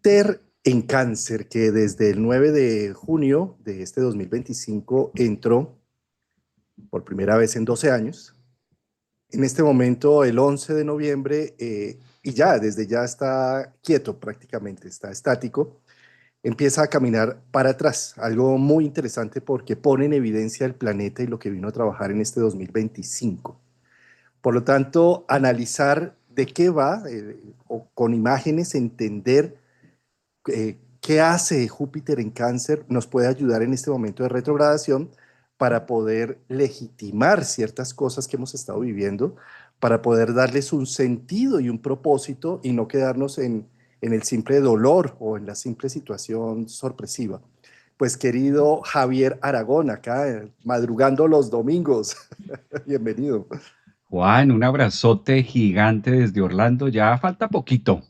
Júpiter en Cáncer, que desde el 9 de junio de este 2025 entró por primera vez en 12 años. En este momento, el 11 de noviembre, y ya, desde ya está quieto prácticamente, está estático, empieza a caminar para atrás, algo muy interesante porque pone en evidencia el planeta y lo que vino a trabajar en este 2025. Por lo tanto, analizar de qué va, o con imágenes, entender qué hace Júpiter en Cáncer, nos puede ayudar en este momento de retrogradación para poder legitimar ciertas cosas que hemos estado viviendo, para poder darles un sentido y un propósito y no quedarnos en el simple dolor o en la simple situación sorpresiva. Pues querido Javier Aragón, acá madrugando los domingos, bienvenido. Juan, un abrazote gigante desde Orlando. Ya falta poquito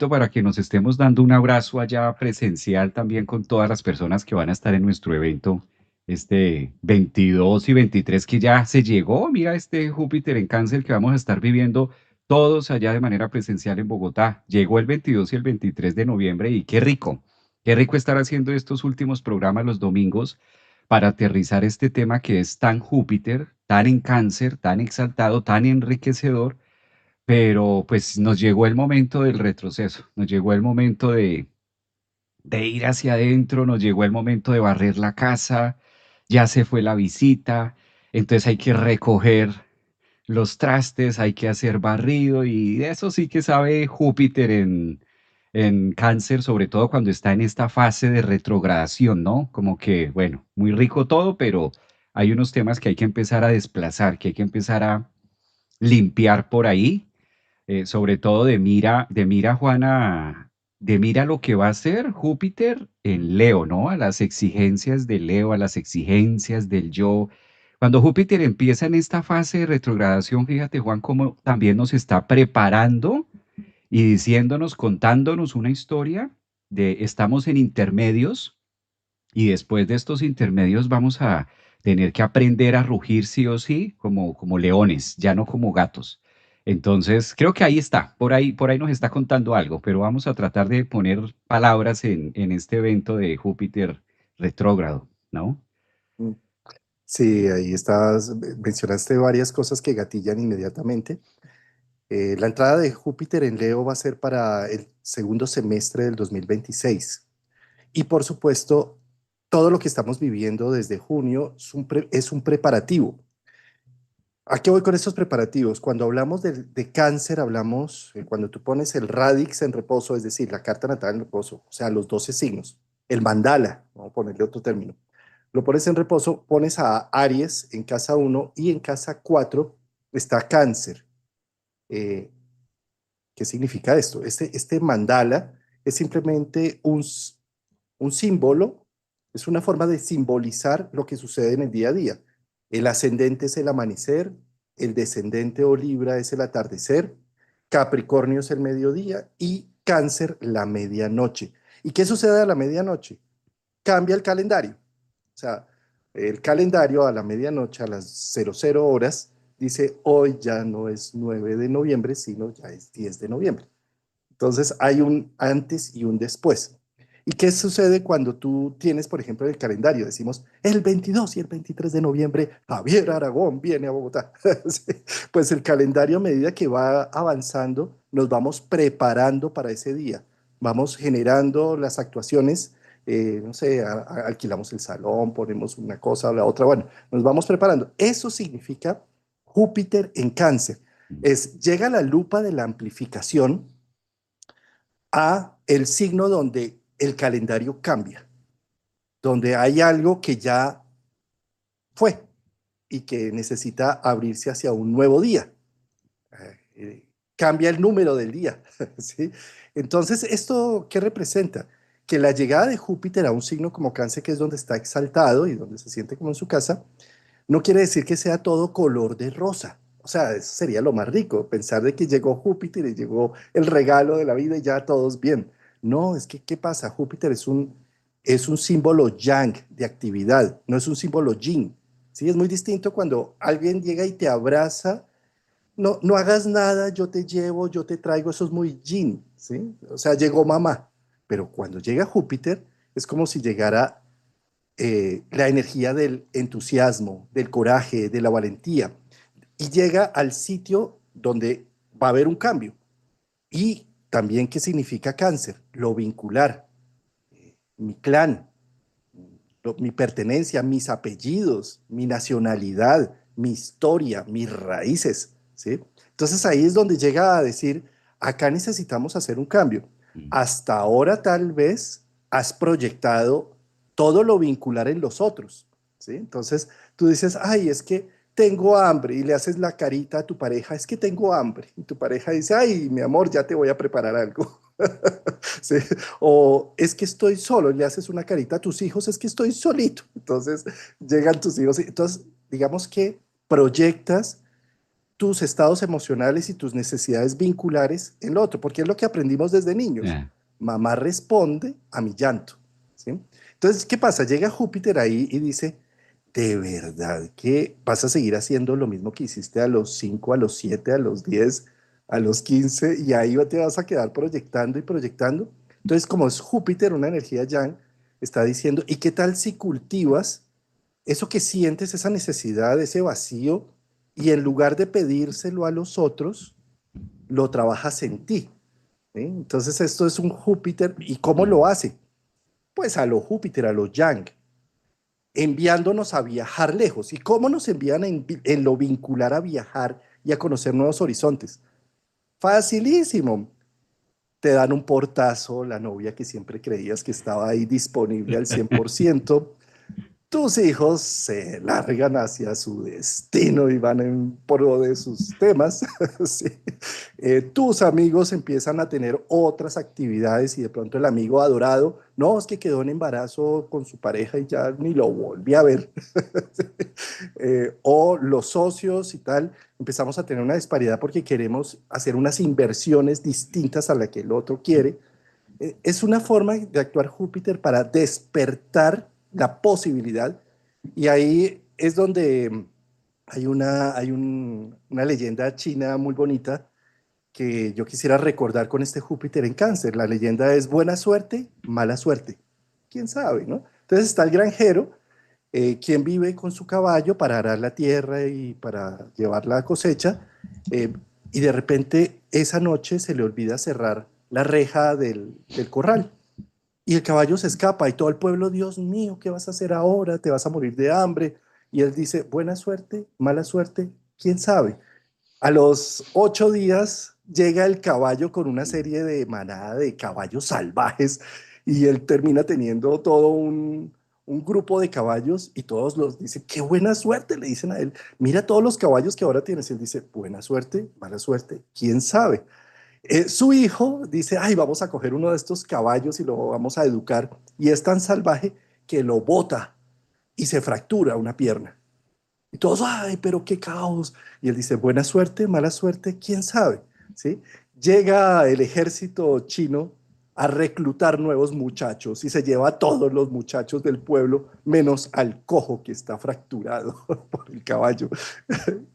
para que nos estemos dando un abrazo allá presencial también con todas las personas que van a estar en nuestro evento este 22 y 23 que ya se llegó. Mira este Júpiter en Cáncer que vamos a estar viviendo todos allá de manera presencial en Bogotá. Llegó el 22 y el 23 de noviembre y qué rico estar haciendo estos últimos programas los domingos para aterrizar este tema que es tan Júpiter, tan en Cáncer, tan exaltado, tan enriquecedor, pero pues nos llegó el momento del retroceso, nos llegó el momento de ir hacia adentro, nos llegó el momento de barrer la casa, ya se fue la visita, entonces hay que recoger los trastes, hay que hacer barrido y de eso sí que sabe Júpiter en Cáncer, sobre todo cuando está en esta fase de retrogradación, ¿no? Como que, bueno, muy rico todo, pero hay unos temas que hay que empezar a desplazar, que hay que empezar a limpiar por ahí, sobre todo de mira, Juana, de mira lo que va a hacer Júpiter en Leo, ¿no? A las exigencias de Leo, a las exigencias del yo. Cuando Júpiter empieza en esta fase de retrogradación, fíjate, Juan, cómo también nos está preparando y diciéndonos, contándonos una historia de estamos en intermedios y después de estos intermedios vamos a tener que aprender a rugir sí o sí como leones, ya no como gatos. Entonces, creo que ahí está, por ahí nos está contando algo, pero vamos a tratar de poner palabras en este evento de Júpiter retrógrado, ¿no? Sí, ahí estás, mencionaste varias cosas que gatillan inmediatamente. La entrada de Júpiter en Leo va a ser para el segundo semestre del 2026. Y por supuesto, todo lo que estamos viviendo desde junio es un preparativo. ¿A qué voy con estos preparativos? Cuando hablamos de cáncer, hablamos, cuando tú pones el radix en reposo, es decir, la carta natal en reposo, o sea, los 12 signos, el mandala, vamos a ponerle otro término, lo pones en reposo, pones a Aries en casa uno y en casa 4 está cáncer. Eh, ¿Qué significa esto? Este mandala es simplemente un símbolo, es una forma de simbolizar lo que sucede en el día a día. El ascendente es el amanecer, el descendente o Libra es el atardecer, Capricornio es el mediodía y Cáncer la medianoche. ¿Y qué sucede a la medianoche? Cambia el calendario. O sea, el calendario a la medianoche, a las 00 horas, dice hoy ya no es 9 de noviembre, sino ya es 10 de noviembre. Entonces hay un antes y un después. ¿Y qué sucede cuando tú tienes, por ejemplo, el calendario? Decimos, el 22 y el 23 de noviembre, Javier Aragón viene a Bogotá. Sí. Pues el calendario, a medida que va avanzando, nos vamos preparando para ese día. Vamos generando las actuaciones, no sé, alquilamos el salón, ponemos una cosa o la otra. Bueno, nos vamos preparando. Eso significa Júpiter en Cáncer. Llega la lupa de la amplificación a el signo donde el calendario cambia, donde hay algo que ya fue y que necesita abrirse hacia un nuevo día. Cambia el número del día. ¿Sí? Entonces, ¿esto qué representa? Que la llegada de Júpiter a un signo como Cáncer, que es donde está exaltado y donde se siente como en su casa, no quiere decir que sea todo color de rosa. O sea, eso sería lo más rico, pensar de que llegó Júpiter y llegó el regalo de la vida y ya todos bien. No, es que, ¿qué pasa? Júpiter es un símbolo yang de actividad, no es un símbolo yin. Sí, es muy distinto cuando alguien llega y te abraza, no, no hagas nada, yo te llevo, yo te traigo, eso es muy yin, ¿sí? O sea, llegó mamá. pero cuando llega Júpiter es como si llegara la energía del entusiasmo, del coraje, de la valentía, y llega al sitio donde va a haber un cambio. Y también, ¿qué significa cáncer? Lo vincular, mi clan, mi pertenencia, mis apellidos, mi nacionalidad, mi historia, mis raíces, ¿sí? Entonces ahí es donde llega a decir, acá necesitamos hacer un cambio. Mm. Hasta ahora tal vez has proyectado todo lo vincular en los otros, ¿sí? Entonces tú dices, ay, es que tengo hambre y le haces la carita a tu pareja, es que tengo hambre. Y tu pareja dice, ay, mi amor, ya te voy a preparar algo. ¿Sí? O es que estoy solo, le haces una carita a tus hijos, es que estoy solito. Entonces llegan tus hijos. Entonces, digamos que proyectas tus estados emocionales y tus necesidades vinculares en el otro, porque es lo que aprendimos desde niños. Ya. Mamá responde a mi llanto. ¿Sí? Entonces, ¿qué pasa? Llega Júpiter ahí y dice, ¿de verdad que vas a seguir haciendo lo mismo que hiciste a los 5, a los 7, a los 10, a los 15 y ahí te vas a quedar proyectando y proyectando? Entonces, como es Júpiter, una energía yang, está diciendo, ¿y qué tal si cultivas eso que sientes, esa necesidad, ese vacío, y en lugar de pedírselo a los otros, lo trabajas en ti? ¿Sí? Entonces, esto es un Júpiter. ¿Y cómo Mm. lo hace? Pues a lo Júpiter, a lo yang, enviándonos a viajar lejos. ¿Y cómo nos envían en lo vincular a viajar y a conocer nuevos horizontes? Facilísimo. Te dan un portazo, la novia que siempre creías que estaba ahí disponible al 100%. Tus hijos se largan hacia su destino y van en pro de sus temas. Sí. Tus amigos empiezan a tener otras actividades y de pronto el amigo adorado, no, es que quedó en embarazo con su pareja y ya ni lo volví a ver. Sí. O los socios y tal, empezamos a tener una disparidad porque queremos hacer unas inversiones distintas a la que el otro quiere. Es una forma de actuar Júpiter para despertar la posibilidad, y ahí es donde una leyenda china muy bonita que yo quisiera recordar con este Júpiter en Cáncer. La leyenda es buena suerte, mala suerte. ¿Quién sabe, no? Entonces está el granjero, quien vive con su caballo para arar la tierra y para llevar la cosecha, eh, y de repente esa noche se le olvida cerrar la reja del corral. Y el caballo se escapa y todo el pueblo, Dios mío, ¿qué vas a hacer ahora? Te vas a morir de hambre. Y él dice, buena suerte, mala suerte, quién sabe. A los 8 días llega el caballo con una serie de manada de caballos salvajes y él termina teniendo todo un grupo de caballos y todos los dicen, qué buena suerte, le dicen a él, mira todos los caballos que ahora tienes. Y él dice, buena suerte, mala suerte, quién sabe. Su hijo dice, ay, vamos a coger uno de estos caballos y lo vamos a educar. Y es tan salvaje que lo bota y se fractura una pierna. Y todos, ay, pero qué caos. Y él dice, buena suerte, mala suerte, quién sabe. ¿Sí? Llega el ejército chino a reclutar nuevos muchachos y se lleva a todos los muchachos del pueblo, menos al cojo que está fracturado por el caballo.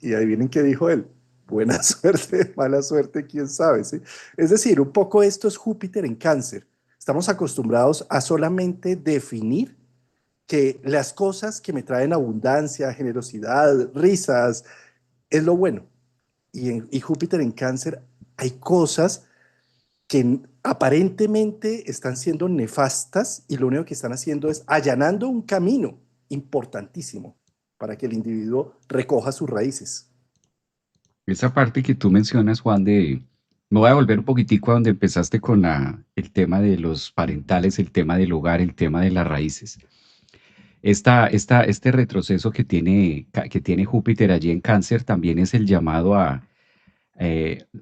Y ahí vienen qué dijo él. Buena suerte, mala suerte, quién sabe. ¿Sí? Es decir, un poco esto es Júpiter en Cáncer. Estamos acostumbrados a solamente definir que las cosas que me traen abundancia, generosidad, risas, es lo bueno. Y Júpiter en Cáncer hay cosas que aparentemente están siendo nefastas y lo único que están haciendo es allanando un camino importantísimo para que el individuo recoja sus raíces. Esa parte que tú mencionas, Juan, me voy a volver un poquitico a donde empezaste con el tema de los parentales, el tema del hogar, el tema de las raíces. Este retroceso que tiene Júpiter allí en Cáncer también es el llamado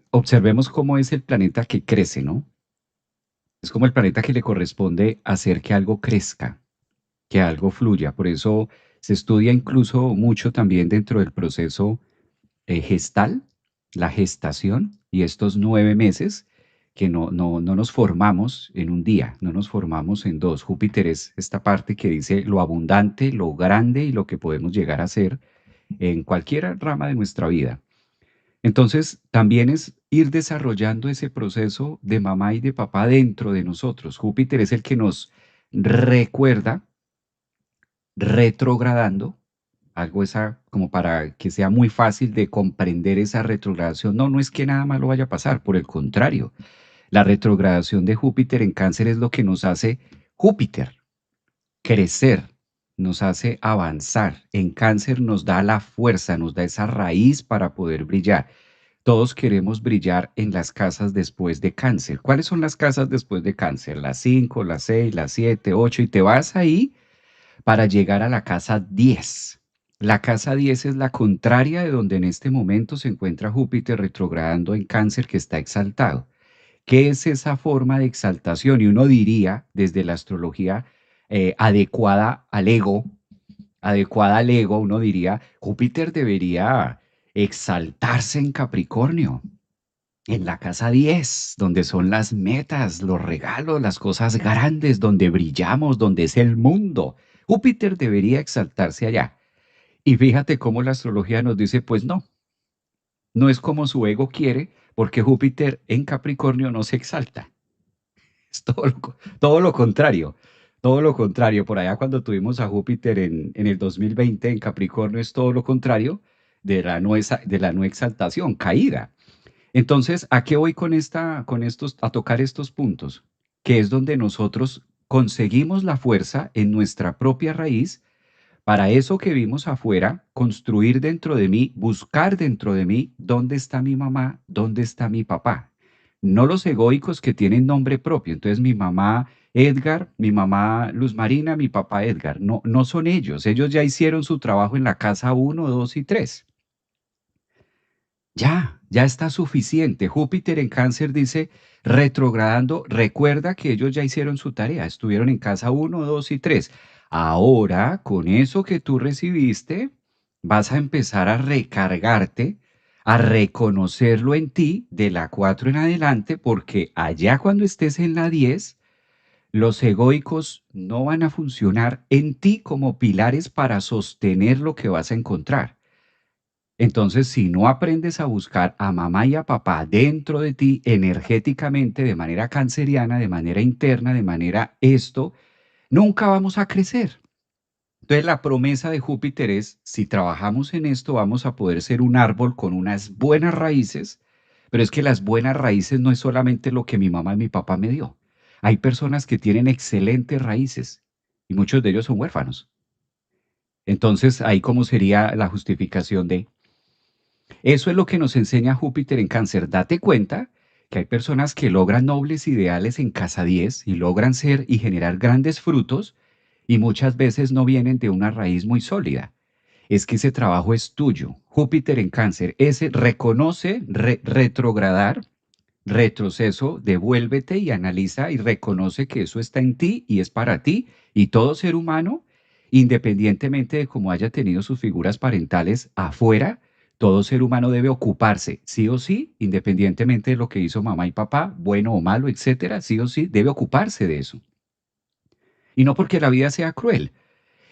observemos cómo es el planeta que crece, ¿no? Es como el planeta que le corresponde hacer que algo crezca, que algo fluya. Por eso se estudia incluso mucho también dentro del proceso gestal, la gestación y estos 9 meses que no nos formamos en un día, no nos formamos en dos. Júpiter es esta parte que dice lo abundante, lo grande y lo que podemos llegar a ser en cualquier rama de nuestra vida. Entonces, también es ir desarrollando ese proceso de mamá y de papá dentro de nosotros. Júpiter es el que nos recuerda, retrogradando, algo esa como para que sea muy fácil de comprender esa retrogradación. No, no es que nada malo vaya a pasar, por el contrario, la retrogradación de Júpiter en Cáncer es lo que nos hace Júpiter crecer, nos hace avanzar. En Cáncer nos da la fuerza, nos da esa raíz para poder brillar. Todos queremos brillar en las casas después de Cáncer. ¿Cuáles son las casas después de Cáncer? Las 5, las 6, las 7, 8 y te vas ahí para llegar a la casa 10. La casa 10 es la contraria de donde en este momento se encuentra Júpiter retrogradando en Cáncer que está exaltado. ¿Qué es esa forma de exaltación? Y uno diría, desde la astrología adecuada al ego, uno diría, Júpiter debería exaltarse en Capricornio, en la casa 10, donde son las metas, los regalos, las cosas grandes, donde brillamos, donde es el mundo. Júpiter debería exaltarse allá. Y fíjate cómo la astrología nos dice, pues no, no es como su ego quiere, porque Júpiter en Capricornio no se exalta. Es todo lo contrario. Todo lo contrario. Por allá cuando tuvimos a Júpiter en el 2020 en Capricornio es todo lo contrario de la no exaltación, caída. Entonces, ¿a qué voy con estos, a tocar estos puntos? Que es donde nosotros conseguimos la fuerza en nuestra propia raíz para eso que vimos afuera, construir dentro de mí, buscar dentro de mí dónde está mi mamá, dónde está mi papá. No los egoicos que tienen nombre propio. Entonces, mi mamá Edgar, mi mamá Luz Marina, mi papá Edgar. No, no son ellos. Ellos ya hicieron su trabajo en la casa uno, 2 y 3. Ya está suficiente. Júpiter en Cáncer dice, retrogradando, recuerda que ellos ya hicieron su tarea, estuvieron en casa uno, 2 y 3. Ahora, con eso que tú recibiste, vas a empezar a recargarte, a reconocerlo en ti de la 4 en adelante, porque allá cuando estés en la 10, los egoicos no van a funcionar en ti como pilares para sostener lo que vas a encontrar. Entonces, si no aprendes a buscar a mamá y a papá dentro de ti energéticamente, de manera canceriana, de manera interna, de manera esto, nunca vamos a crecer. Entonces, la promesa de Júpiter es, si trabajamos en esto, vamos a poder ser un árbol con unas buenas raíces, pero es que las buenas raíces no es solamente lo que mi mamá y mi papá me dio. Hay personas que tienen excelentes raíces y muchos de ellos son huérfanos. Entonces, ahí cómo sería la justificación de eso es lo que nos enseña Júpiter en Cáncer. Date cuenta que hay personas que logran nobles ideales en casa 10 y logran ser y generar grandes frutos y muchas veces no vienen de una raíz muy sólida. Es que ese trabajo es tuyo. Júpiter en Cáncer, ese reconoce, retrogradar, retroceso, devuélvete y analiza y reconoce que eso está en ti y es para ti y todo ser humano, independientemente de cómo haya tenido sus figuras parentales afuera, todo ser humano debe ocuparse, sí o sí, independientemente de lo que hizo mamá y papá, bueno o malo, etcétera, sí o sí, debe ocuparse de eso. Y no porque la vida sea cruel,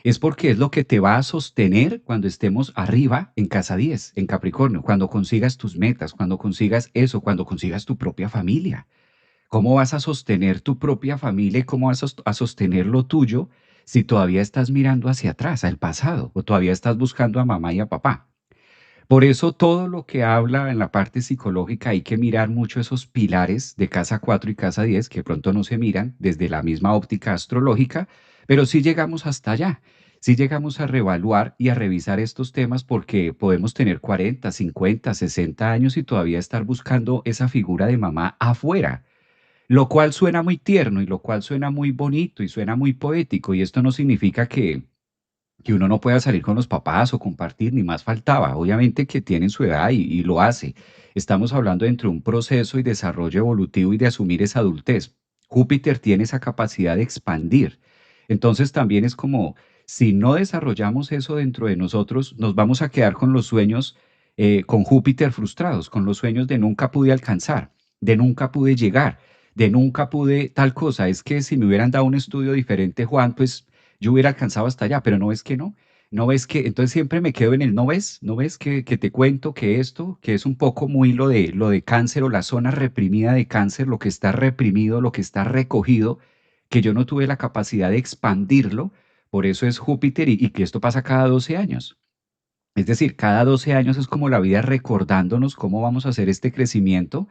es porque es lo que te va a sostener cuando estemos arriba en casa 10 en Capricornio, cuando consigas tus metas, cuando consigas eso, cuando consigas tu propia familia. ¿Cómo vas a sostener tu propia familia y cómo vas a sostener lo tuyo si todavía estás mirando hacia atrás, al pasado, o todavía estás buscando a mamá y a papá? Por eso todo lo que habla en la parte psicológica hay que mirar mucho esos pilares de casa 4 y casa 10 que pronto no se miran desde la misma óptica astrológica, pero sí llegamos hasta allá. Sí llegamos a reevaluar y a revisar estos temas porque podemos tener 40, 50, 60 años y todavía estar buscando esa figura de mamá afuera, lo cual suena muy tierno y lo cual suena muy bonito y suena muy poético y esto no significa que uno no pueda salir con los papás o compartir, ni más faltaba. Obviamente que tienen su edad y lo hace. Estamos hablando entre un proceso y desarrollo evolutivo y de asumir esa adultez. Júpiter tiene esa capacidad de expandir. Entonces también es como, si no desarrollamos eso dentro de nosotros, nos vamos a quedar con los sueños, con Júpiter frustrados, con los sueños de nunca pude alcanzar, de nunca pude llegar, de nunca pude tal cosa. Es que si me hubieran dado un estudio diferente, Juan, pues yo hubiera alcanzado hasta allá, pero no es que no. No ves que, entonces siempre me quedo en el no ves que te cuento que esto, que es un poco muy lo de cáncer o la zona reprimida de cáncer, lo que está reprimido, lo que está recogido, que yo no tuve la capacidad de expandirlo, por eso es Júpiter y que esto pasa cada 12 años. Es decir, cada 12 años es como la vida recordándonos cómo vamos a hacer este crecimiento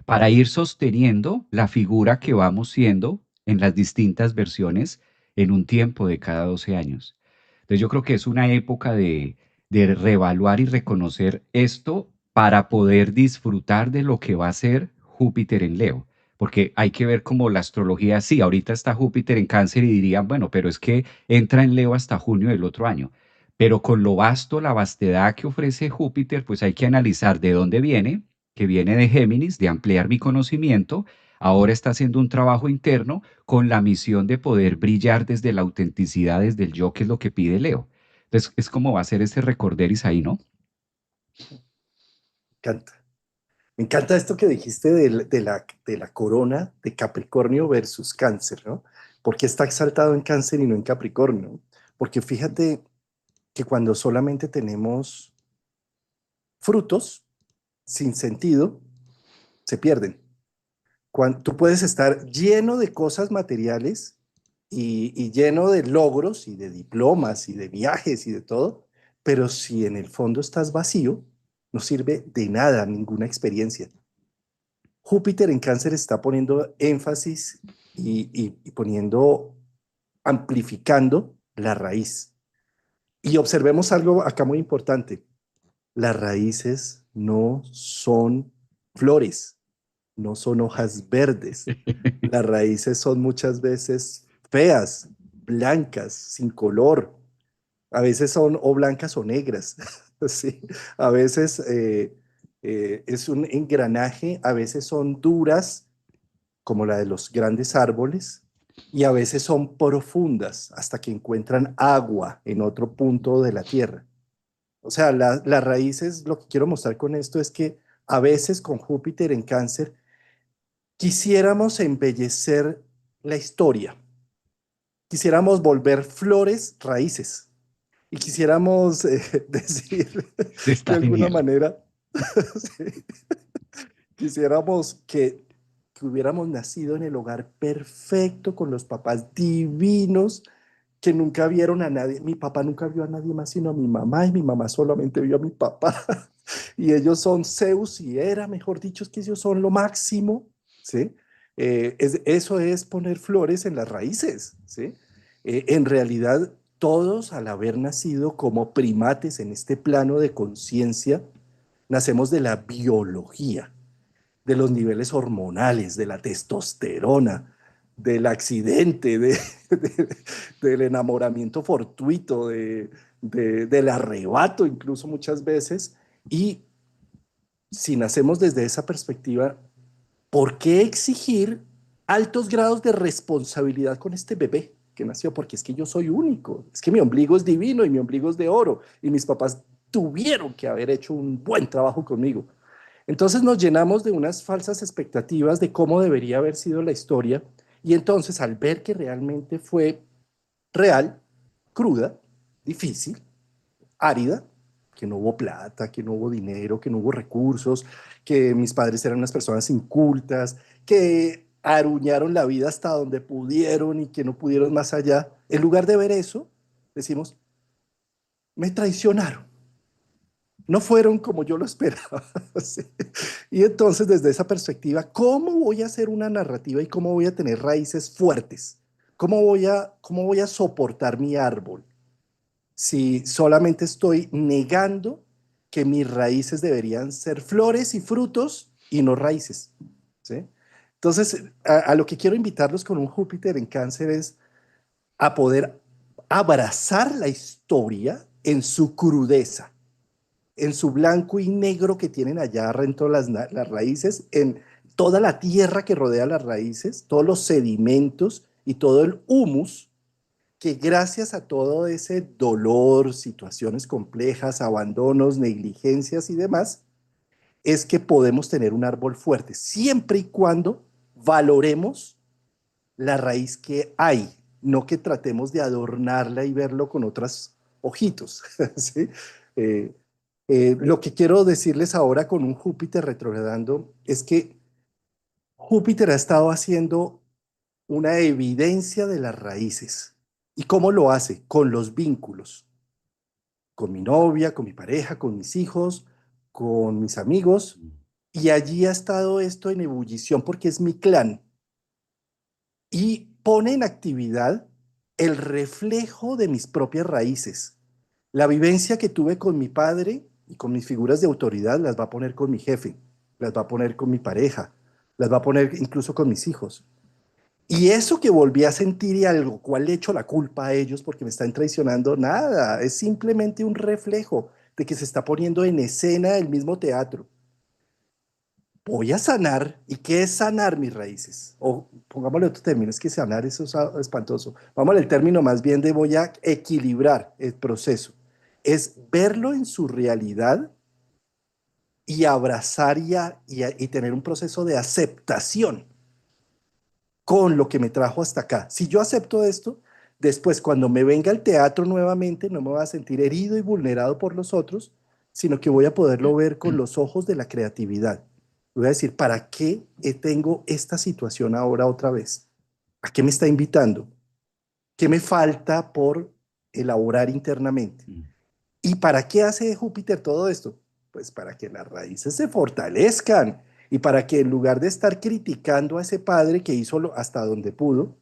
para ir sosteniendo la figura que vamos siendo en las distintas versiones en un tiempo de cada 12 años. Entonces yo creo que es una época de reevaluar y reconocer esto para poder disfrutar de lo que va a ser Júpiter en Leo. Porque hay que ver como la astrología, sí, ahorita está Júpiter en Cáncer y dirían, bueno, pero es que entra en Leo hasta junio del otro año. Pero con lo vasto, la vastedad que ofrece Júpiter, pues hay que analizar de dónde viene, que viene de Géminis, de ampliar mi conocimiento. Ahora está haciendo un trabajo interno con la misión de poder brillar desde la autenticidad, desde el yo, que es lo que pide Leo. Entonces, es como va a ser ese recorderis ahí, ¿no? Encanta. Me encanta esto que dijiste de la corona de Capricornio versus Cáncer, ¿no? ¿Por qué está exaltado en Cáncer y no en Capricornio? Porque fíjate que cuando solamente tenemos frutos sin sentido, se pierden. Cuando, tú puedes estar lleno de cosas materiales y lleno de logros y de diplomas y de viajes y de todo, pero si en el fondo estás vacío, no sirve de nada, ninguna experiencia. Júpiter en Cáncer está poniendo énfasis y poniendo, amplificando la raíz. Y observemos algo acá muy importante. Las raíces no son flores, no son hojas verdes. Las raíces son muchas veces feas, blancas, sin color. A veces son o blancas o negras. Sí. A veces es un engranaje, a veces son duras como la de los grandes árboles, y a veces son profundas hasta que encuentran agua en otro punto de la tierra. O sea, las raíces, lo que quiero mostrar con esto es que a veces con Júpiter en Cáncer quisiéramos embellecer la historia, quisiéramos volver flores raíces y quisiéramos decir Está de alguna genial. manera, sí, quisiéramos que hubiéramos nacido en el hogar perfecto, con los papás divinos, que nunca vieron a nadie. Mi papá nunca vio a nadie más sino a mi mamá y mi mamá solamente vio a mi papá. Y ellos son Zeus y Hera, mejor dicho, es que ellos son lo máximo, ¿sí? Eso es poner flores en las raíces, ¿sí? En realidad, todos al haber nacido como primates en este plano de conciencia, nacemos de la biología, de los niveles hormonales, de la testosterona, del accidente, del enamoramiento fortuito, del arrebato incluso muchas veces. Y si nacemos desde esa perspectiva, ¿por qué exigir altos grados de responsabilidad con este bebé que nació? Porque es que yo soy único, es que mi ombligo es divino y mi ombligo es de oro y mis papás tuvieron que haber hecho un buen trabajo conmigo. Entonces nos llenamos de unas falsas expectativas de cómo debería haber sido la historia y entonces al ver que realmente fue real, cruda, difícil, árida, que no hubo plata, que no hubo dinero, que no hubo recursos, que mis padres eran unas personas incultas, que aruñaron la vida hasta donde pudieron y que no pudieron más allá. En lugar de ver eso, decimos, me traicionaron. No fueron como yo lo esperaba. Sí. Y entonces, desde esa perspectiva, ¿cómo voy a hacer una narrativa y cómo voy a tener raíces fuertes? Cómo voy a soportar mi árbol? Si solamente estoy negando que mis raíces deberían ser flores y frutos y no raíces, ¿sí? Entonces, a lo que quiero invitarlos con un Júpiter en Cáncer es a poder abrazar la historia en su crudeza, en su blanco y negro que tienen allá dentro de las raíces, en toda la tierra que rodea las raíces, todos los sedimentos y todo el humus que gracias a todo ese dolor, situaciones complejas, abandonos, negligencias y demás, es que podemos tener un árbol fuerte, siempre y cuando valoremos la raíz que hay, no que tratemos de adornarla y verlo con otras, ojitos, ¿sí? Eh, lo que quiero decirles ahora con un Júpiter retrogradando es que Júpiter ha estado haciendo una evidencia de las raíces. ¿Y cómo lo hace? Con los vínculos, con mi novia, con mi pareja, con mis hijos, con mis amigos. Y allí ha estado esto en ebullición porque es mi clan. Y pone en actividad el reflejo de mis propias raíces. La vivencia que tuve con mi padre y con mis figuras de autoridad las va a poner con mi jefe, las va a poner con mi pareja, las va a poner incluso con mis hijos. Y eso que volví a sentir y algo cual le echo la culpa a ellos porque me están traicionando, nada, es simplemente un reflejo de que se está poniendo en escena el mismo teatro. Voy a sanar. ¿Y qué es sanar mis raíces? O pongámosle otro término, es que sanar eso es espantoso. Vamos al término más bien de voy a equilibrar el proceso. Es verlo en su realidad y abrazar y tener un proceso de aceptación con lo que me trajo hasta acá. Si yo acepto esto, después cuando me venga al teatro nuevamente, no me voy a sentir herido y vulnerado por los otros, sino que voy a poderlo ver con los ojos de la creatividad. Voy a decir, ¿para qué tengo esta situación ahora otra vez? ¿A qué me está invitando? ¿Qué me falta por elaborar internamente? ¿Y para qué hace Júpiter todo esto? Pues para que las raíces se fortalezcan y para que en lugar de estar criticando a ese padre que hizo hasta donde pudo,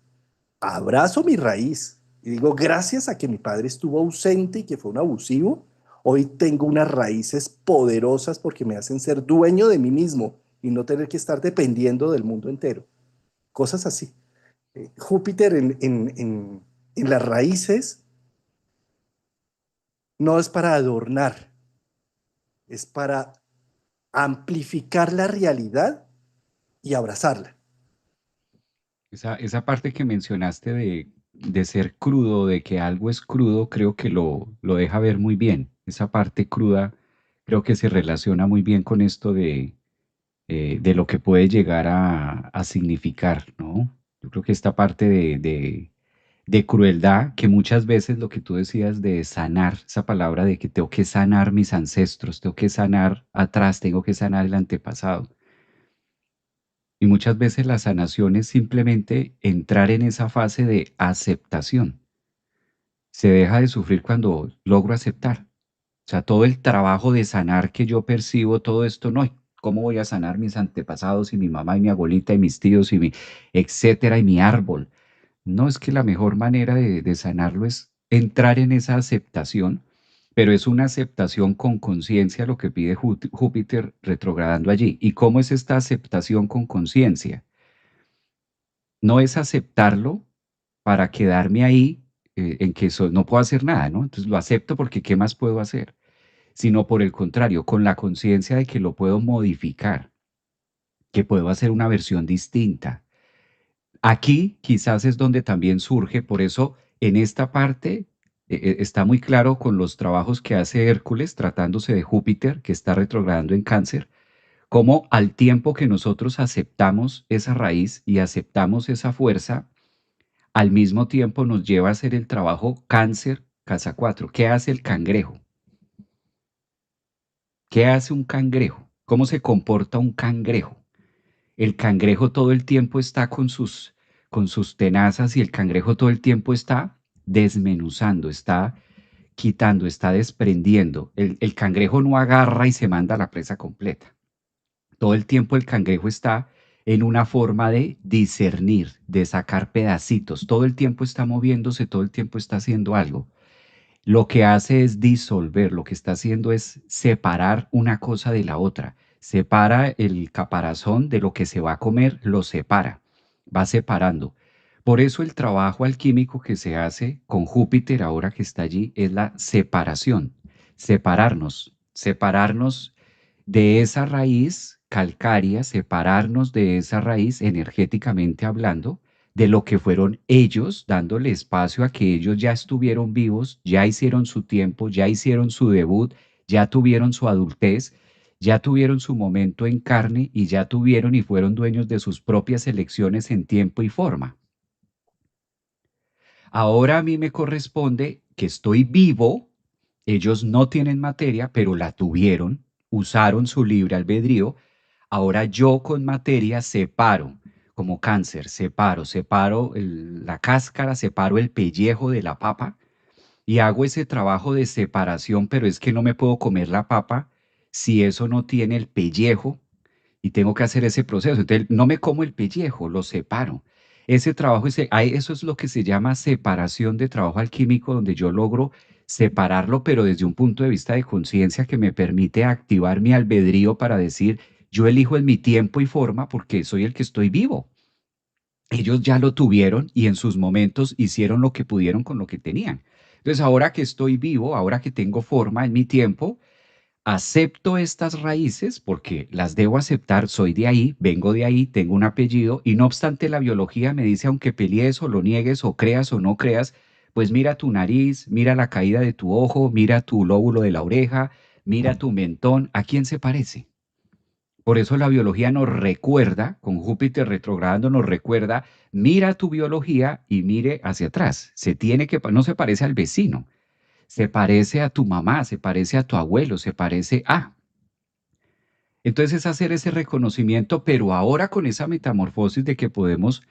abrazo mi raíz y digo, gracias a que mi padre estuvo ausente y que fue un abusivo, hoy tengo unas raíces poderosas porque me hacen ser dueño de mí mismo y no tener que estar dependiendo del mundo entero. Cosas así. Júpiter en las raíces no es para adornar, es para amplificar la realidad y abrazarla. Esa parte que mencionaste de ser crudo, de que algo es crudo, creo que lo deja ver muy bien. Esa parte cruda creo que se relaciona muy bien con esto de lo que puede llegar a significar, ¿no? Yo creo que esta parte de crueldad, que muchas veces lo que tú decías de sanar, esa palabra de que tengo que sanar mis ancestros, tengo que sanar atrás, tengo que sanar el antepasado. Y muchas veces la sanación es simplemente entrar en esa fase de aceptación. Se deja de sufrir cuando logro aceptar. O sea, todo el trabajo de sanar que yo percibo, todo esto, no, ¿cómo voy a sanar mis antepasados y mi mamá y mi abuelita y mis tíos y mi, etcétera, y mi árbol? No, es que la mejor manera de sanarlo es entrar en esa aceptación, pero es una aceptación con conciencia lo que pide Júpiter retrogradando allí. ¿Y cómo es esta aceptación con conciencia? No es aceptarlo para quedarme ahí en que no puedo hacer nada, ¿no? Entonces lo acepto porque ¿qué más puedo hacer? Sino por el contrario, con la conciencia de que lo puedo modificar, que puedo hacer una versión distinta. Aquí quizás es donde también surge, por eso en esta parte está muy claro con los trabajos que hace Hércules tratándose de Júpiter, que está retrogradando en Cáncer, cómo al tiempo que nosotros aceptamos esa raíz y aceptamos esa fuerza, al mismo tiempo nos lleva a hacer el trabajo Cáncer, casa 4. ¿Qué hace el cangrejo? ¿Qué hace un cangrejo? ¿Cómo se comporta un cangrejo? El cangrejo todo el tiempo está con sus tenazas y el cangrejo todo el tiempo está desmenuzando, está quitando, está desprendiendo. El cangrejo no agarra y se manda a la presa completa. Todo el tiempo el cangrejo está en una forma de discernir, de sacar pedacitos. Todo el tiempo está moviéndose, todo el tiempo está haciendo algo. Lo que hace es disolver, lo que está haciendo es separar una cosa de la otra. Separa el caparazón de lo que se va a comer, lo separa, va separando. Por eso el trabajo alquímico que se hace con Júpiter ahora que está allí es la separación, separarnos de esa raíz calcárea, separarnos de esa raíz energéticamente hablando de lo que fueron ellos, dándole espacio a que ellos ya estuvieron vivos, ya hicieron su tiempo, ya hicieron su debut, ya tuvieron su adultez, ya tuvieron su momento en carne y ya tuvieron y fueron dueños de sus propias elecciones en tiempo y forma. Ahora a mí me corresponde que estoy vivo, ellos no tienen materia, pero la tuvieron, usaron su libre albedrío. Ahora yo con materia separo, como cáncer, separo la cáscara, separo el pellejo de la papa y hago ese trabajo de separación, pero es que no me puedo comer la papa si eso no tiene el pellejo y tengo que hacer ese proceso. Entonces, no me como el pellejo, lo separo. Ese trabajo, eso es lo que se llama separación de trabajo alquímico, donde yo logro separarlo, pero desde un punto de vista de conciencia que me permite activar mi albedrío para decir, yo elijo en mi tiempo y forma porque soy el que estoy vivo. Ellos ya lo tuvieron y en sus momentos hicieron lo que pudieron con lo que tenían. Entonces, ahora que estoy vivo, ahora que tengo forma en mi tiempo, acepto estas raíces porque las debo aceptar, soy de ahí, vengo de ahí, tengo un apellido y no obstante la biología me dice, aunque pelees o lo niegues o creas o no creas, pues mira tu nariz, mira la caída de tu ojo, mira tu lóbulo de la oreja, mira tu mentón, ¿a quién se parece? Por eso la biología nos recuerda, con Júpiter retrogradando nos recuerda, mira tu biología y mire hacia atrás. No se parece al vecino, se parece a tu mamá, se parece a tu abuelo, se parece a. Entonces es hacer ese reconocimiento, pero ahora con esa metamorfosis de que podemos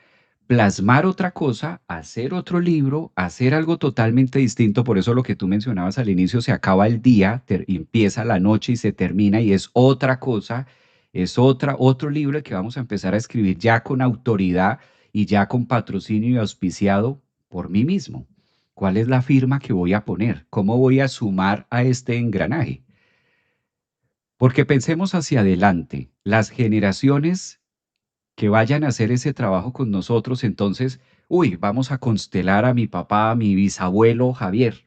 plasmar otra cosa, hacer otro libro, hacer algo totalmente distinto. Por eso lo que tú mencionabas al inicio, se acaba el día, empieza la noche y se termina y es otra cosa, otro libro que vamos a empezar a escribir ya con autoridad y ya con patrocinio y auspiciado por mí mismo. ¿Cuál es la firma que voy a poner? ¿Cómo voy a sumar a este engranaje? Porque pensemos hacia adelante, las generaciones que vayan a hacer ese trabajo con nosotros, entonces, uy, vamos a constelar a mi papá, a mi bisabuelo Javier.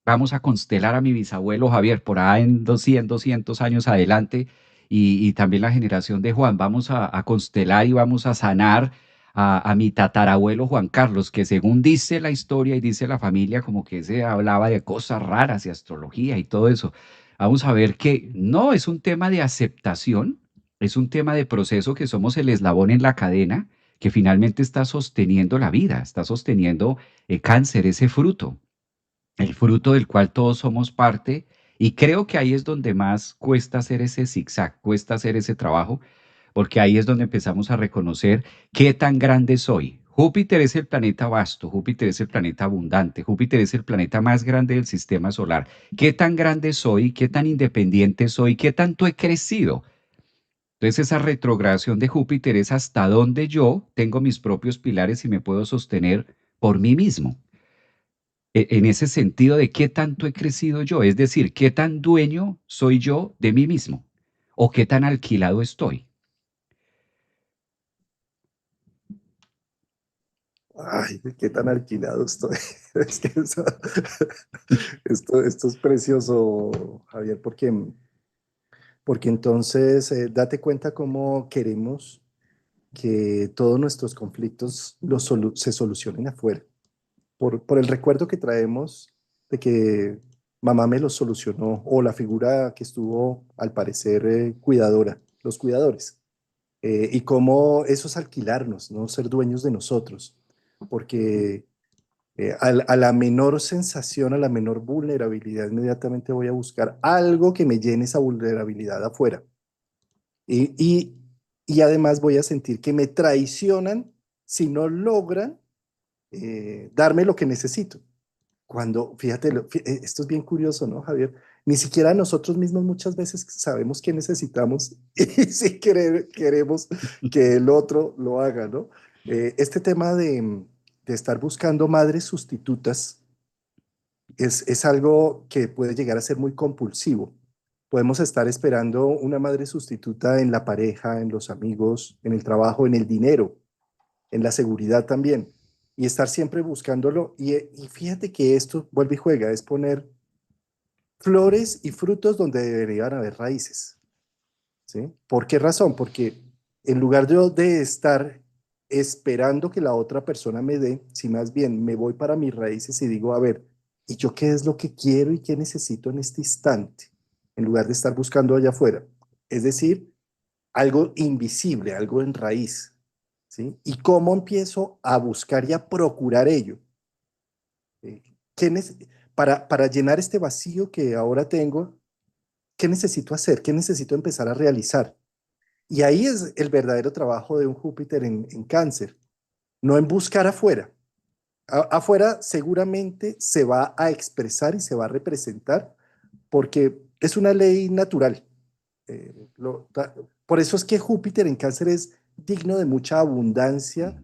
Vamos a constelar a mi bisabuelo Javier por ahí en 200 años adelante y también la generación de Juan. Vamos a constelar y vamos a sanar a mi tatarabuelo Juan Carlos, que según dice la historia y dice la familia, como que se hablaba de cosas raras y astrología y todo eso. Vamos a ver que no es un tema de aceptación, es un tema de proceso que somos el eslabón en la cadena que finalmente está sosteniendo la vida, está sosteniendo cáncer, ese fruto, el fruto del cual todos somos parte, y creo que ahí es donde más cuesta hacer ese zigzag, cuesta hacer ese trabajo, porque ahí es donde empezamos a reconocer qué tan grande soy. Júpiter es el planeta vasto, Júpiter es el planeta abundante, Júpiter es el planeta más grande del sistema solar. ¿Qué tan grande soy? ¿Qué tan independiente soy? ¿Qué tanto he crecido? Entonces esa retrogradación de Júpiter es hasta donde yo tengo mis propios pilares y me puedo sostener por mí mismo en ese sentido de qué tanto he crecido yo, es decir, qué tan dueño soy yo de mí mismo o qué tan alquilado estoy. Ay, qué tan alquilado estoy. Es que esto es precioso, Javier, porque entonces date cuenta cómo queremos que todos nuestros conflictos se solucionen afuera. Por el recuerdo que traemos de que mamá me los solucionó o la figura que estuvo, al parecer, cuidadora, los cuidadores. Y cómo eso es alquilarnos, no ser dueños de nosotros, porque a la menor sensación, a la menor vulnerabilidad, inmediatamente voy a buscar algo que me llene esa vulnerabilidad afuera. Y, y, y además voy a sentir que me traicionan si no logran darme lo que necesito. Cuando, fíjate, esto es bien curioso, ¿no, Javier? Ni siquiera nosotros mismos muchas veces sabemos qué necesitamos y si queremos que el otro lo haga, ¿no? Este tema de estar buscando madres sustitutas es algo que puede llegar a ser muy compulsivo. Podemos estar esperando una madre sustituta en la pareja, en los amigos, en el trabajo, en el dinero, en la seguridad también. Y estar siempre buscándolo. Y fíjate que esto vuelve y juega, es poner flores y frutos donde deberían haber raíces. ¿Sí? ¿Por qué razón? Porque en lugar de estar esperando que la otra persona me dé, si más bien me voy para mis raíces y digo, a ver, ¿y yo qué es lo que quiero y qué necesito en este instante? En lugar de estar buscando allá afuera. Es decir, algo invisible, algo en raíz. ¿Sí? ¿Y cómo empiezo a buscar y a procurar ello? Eh, ¿qué nece- para llenar este vacío que ahora tengo, ¿qué necesito hacer? ¿Qué necesito empezar a realizar? Y ahí es el verdadero trabajo de un Júpiter en cáncer, no en buscar afuera. Afuera seguramente se va a expresar y se va a representar porque es una ley natural. Eh, lo- ta- por eso es que Júpiter en cáncer es digno de mucha abundancia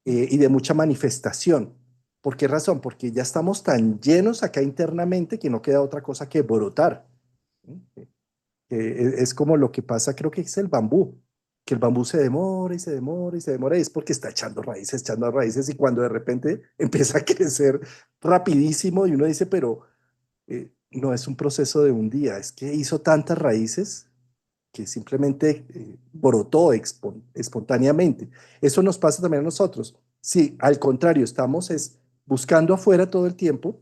y de mucha manifestación. ¿Por qué razón? Porque ya estamos tan llenos acá internamente que no queda otra cosa que brotar. ¿Sí? Es como lo que pasa, creo que es el bambú, que el bambú se demora y se demora y se demora y es porque está echando raíces y cuando de repente empieza a crecer rapidísimo y uno dice, pero no es un proceso de un día, es que hizo tantas raíces que simplemente brotó espontáneamente. Eso nos pasa también a nosotros. Si al contrario estamos buscando afuera todo el tiempo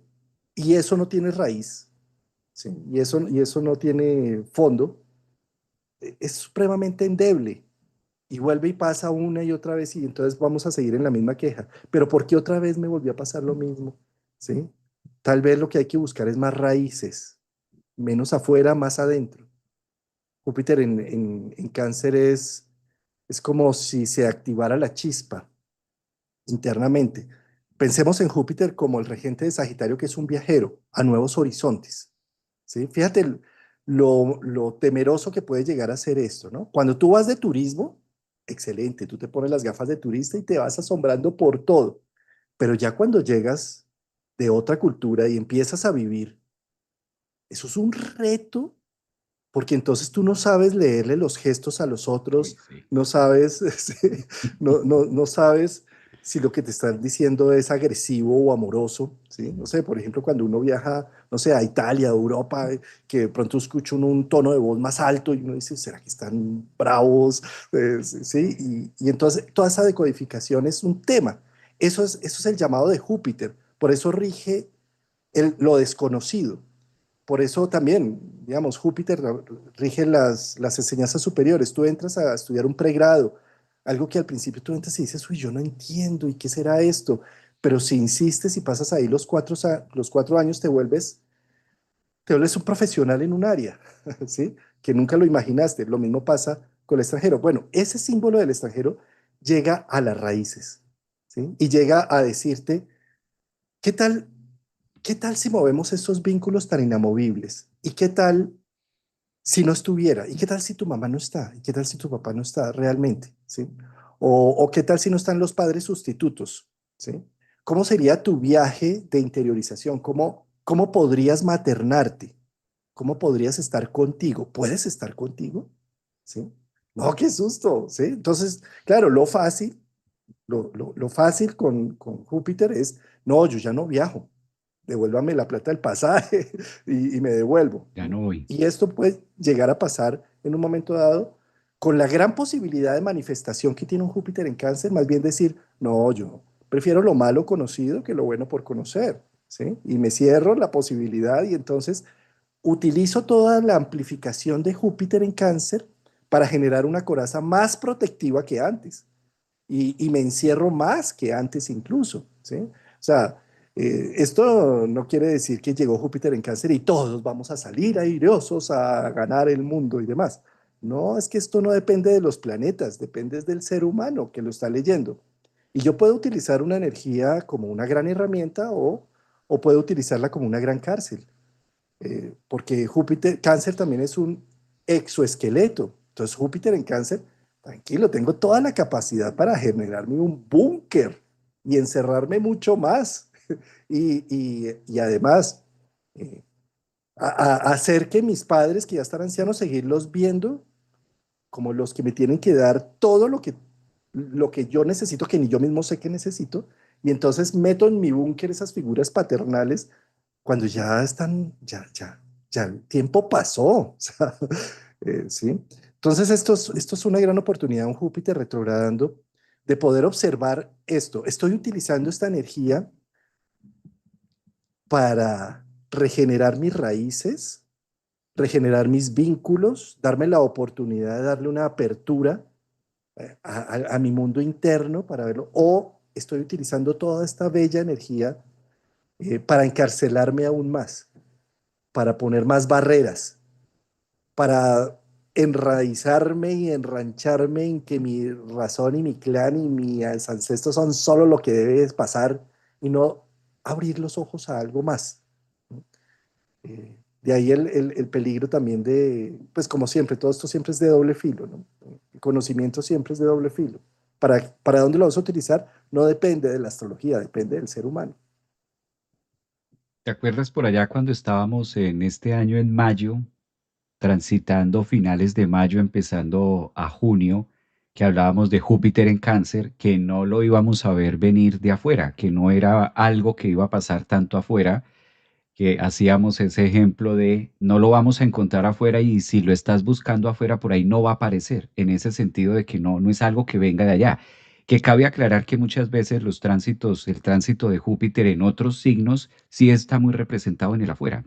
y eso no tiene raíz, ¿sí? Y eso no tiene fondo, es supremamente endeble y vuelve y pasa una y otra vez y entonces vamos a seguir en la misma queja. Pero ¿por qué otra vez me volvió a pasar lo mismo? ¿Sí? Tal vez lo que hay que buscar es más raíces, menos afuera, más adentro. Júpiter en cáncer es como si se activara la chispa internamente. Pensemos en Júpiter como el regente de Sagitario, que es un viajero a nuevos horizontes. ¿Sí? Fíjate lo temeroso que puede llegar a ser esto, ¿no? Cuando tú vas de turismo, excelente, tú te pones las gafas de turista y te vas asombrando por todo, pero ya cuando llegas de otra cultura y empiezas a vivir, eso es un reto porque entonces tú no sabes leerle los gestos a los Uy, otros, sí. no sabes, sí, no sabes si lo que te están diciendo es agresivo o amoroso, ¿sí? No sé, por ejemplo, cuando uno viaja, no sé, a Italia, a Europa, que de pronto escucha uno un tono de voz más alto y uno dice, ¿será que están bravos? Sí, y entonces toda esa decodificación es un tema. Eso es el llamado de Júpiter, por eso rige lo desconocido. Por eso también, digamos, Júpiter rige las enseñanzas superiores. Tú entras a estudiar un pregrado, algo que al principio tú entras y dices, uy, yo no entiendo, ¿y qué será esto? Pero si insistes y pasas ahí los 4 años, te vuelves un profesional en un área, ¿sí? Que nunca lo imaginaste. Lo mismo pasa con el extranjero. Bueno, ese símbolo del extranjero llega a las raíces, ¿sí? Y llega a decirte, ¿qué tal ¿qué tal si movemos estos vínculos tan inamovibles? ¿Y qué tal si no estuviera? ¿Y qué tal si tu mamá no está? ¿Y qué tal si tu papá no está realmente? ¿Sí? O qué tal si no están los padres sustitutos? ¿Sí? ¿Cómo sería tu viaje de interiorización? ¿Cómo podrías maternarte? ¿Cómo podrías estar contigo? ¿Puedes estar contigo? ¿Sí? No, qué susto, ¿sí? Entonces, claro, lo fácil con Júpiter es, no, yo ya no viajo, devuélvame la plata del pasaje y me devuelvo. Ya no voy. Y esto puede llegar a pasar en un momento dado con la gran posibilidad de manifestación que tiene un Júpiter en cáncer, más bien decir, no, yo prefiero lo malo conocido que lo bueno por conocer, ¿sí? Y me cierro la posibilidad y entonces utilizo toda la amplificación de Júpiter en cáncer para generar una coraza más protectiva que antes y me encierro más que antes incluso, ¿sí? O sea, esto no quiere decir que llegó Júpiter en cáncer y todos vamos a salir airosos a ganar el mundo y demás. No, es que esto no depende de los planetas, depende del ser humano que lo está leyendo. Y yo puedo utilizar una energía como una gran herramienta o puedo utilizarla como una gran cárcel porque Júpiter, cáncer también es un exoesqueleto. Entonces Júpiter en cáncer, tranquilo, tengo toda la capacidad para generarme un búnker y encerrarme mucho más. Y además, eh, hacer que mis padres, que ya están ancianos, seguirlos viendo como los que me tienen que dar todo lo que yo necesito, que ni yo mismo sé que necesito. Y entonces meto en mi búnker esas figuras paternales cuando ya están, ya el tiempo pasó, o sea, ¿sí? Entonces esto es una gran oportunidad, un Júpiter retrogradando, de poder observar esto. Estoy utilizando esta energía para regenerar mis raíces, regenerar mis vínculos, darme la oportunidad de darle una apertura a mi mundo interno para verlo, o estoy utilizando toda esta bella energía para encarcelarme aún más, para poner más barreras, para enraizarme y enrancharme en que mi razón y mi clan y mis ancestros son solo lo que debe pasar y no abrir los ojos a algo más. De ahí el peligro también de, pues como siempre, todo esto siempre es de doble filo, ¿no? El conocimiento siempre es de doble filo. Para dónde lo vas a utilizar no depende de la astrología, depende del ser humano. ¿Te acuerdas por allá cuando estábamos en este año en mayo, transitando finales de mayo, empezando a junio, que hablábamos de Júpiter en Cáncer, que no lo íbamos a ver venir de afuera, que no era algo que iba a pasar tanto afuera, que hacíamos ese ejemplo de no lo vamos a encontrar afuera y si lo estás buscando afuera por ahí no va a aparecer, en ese sentido de que no es algo que venga de allá. Que cabe aclarar que muchas veces los tránsitos, el tránsito de Júpiter en otros signos sí está muy representado en el afuera,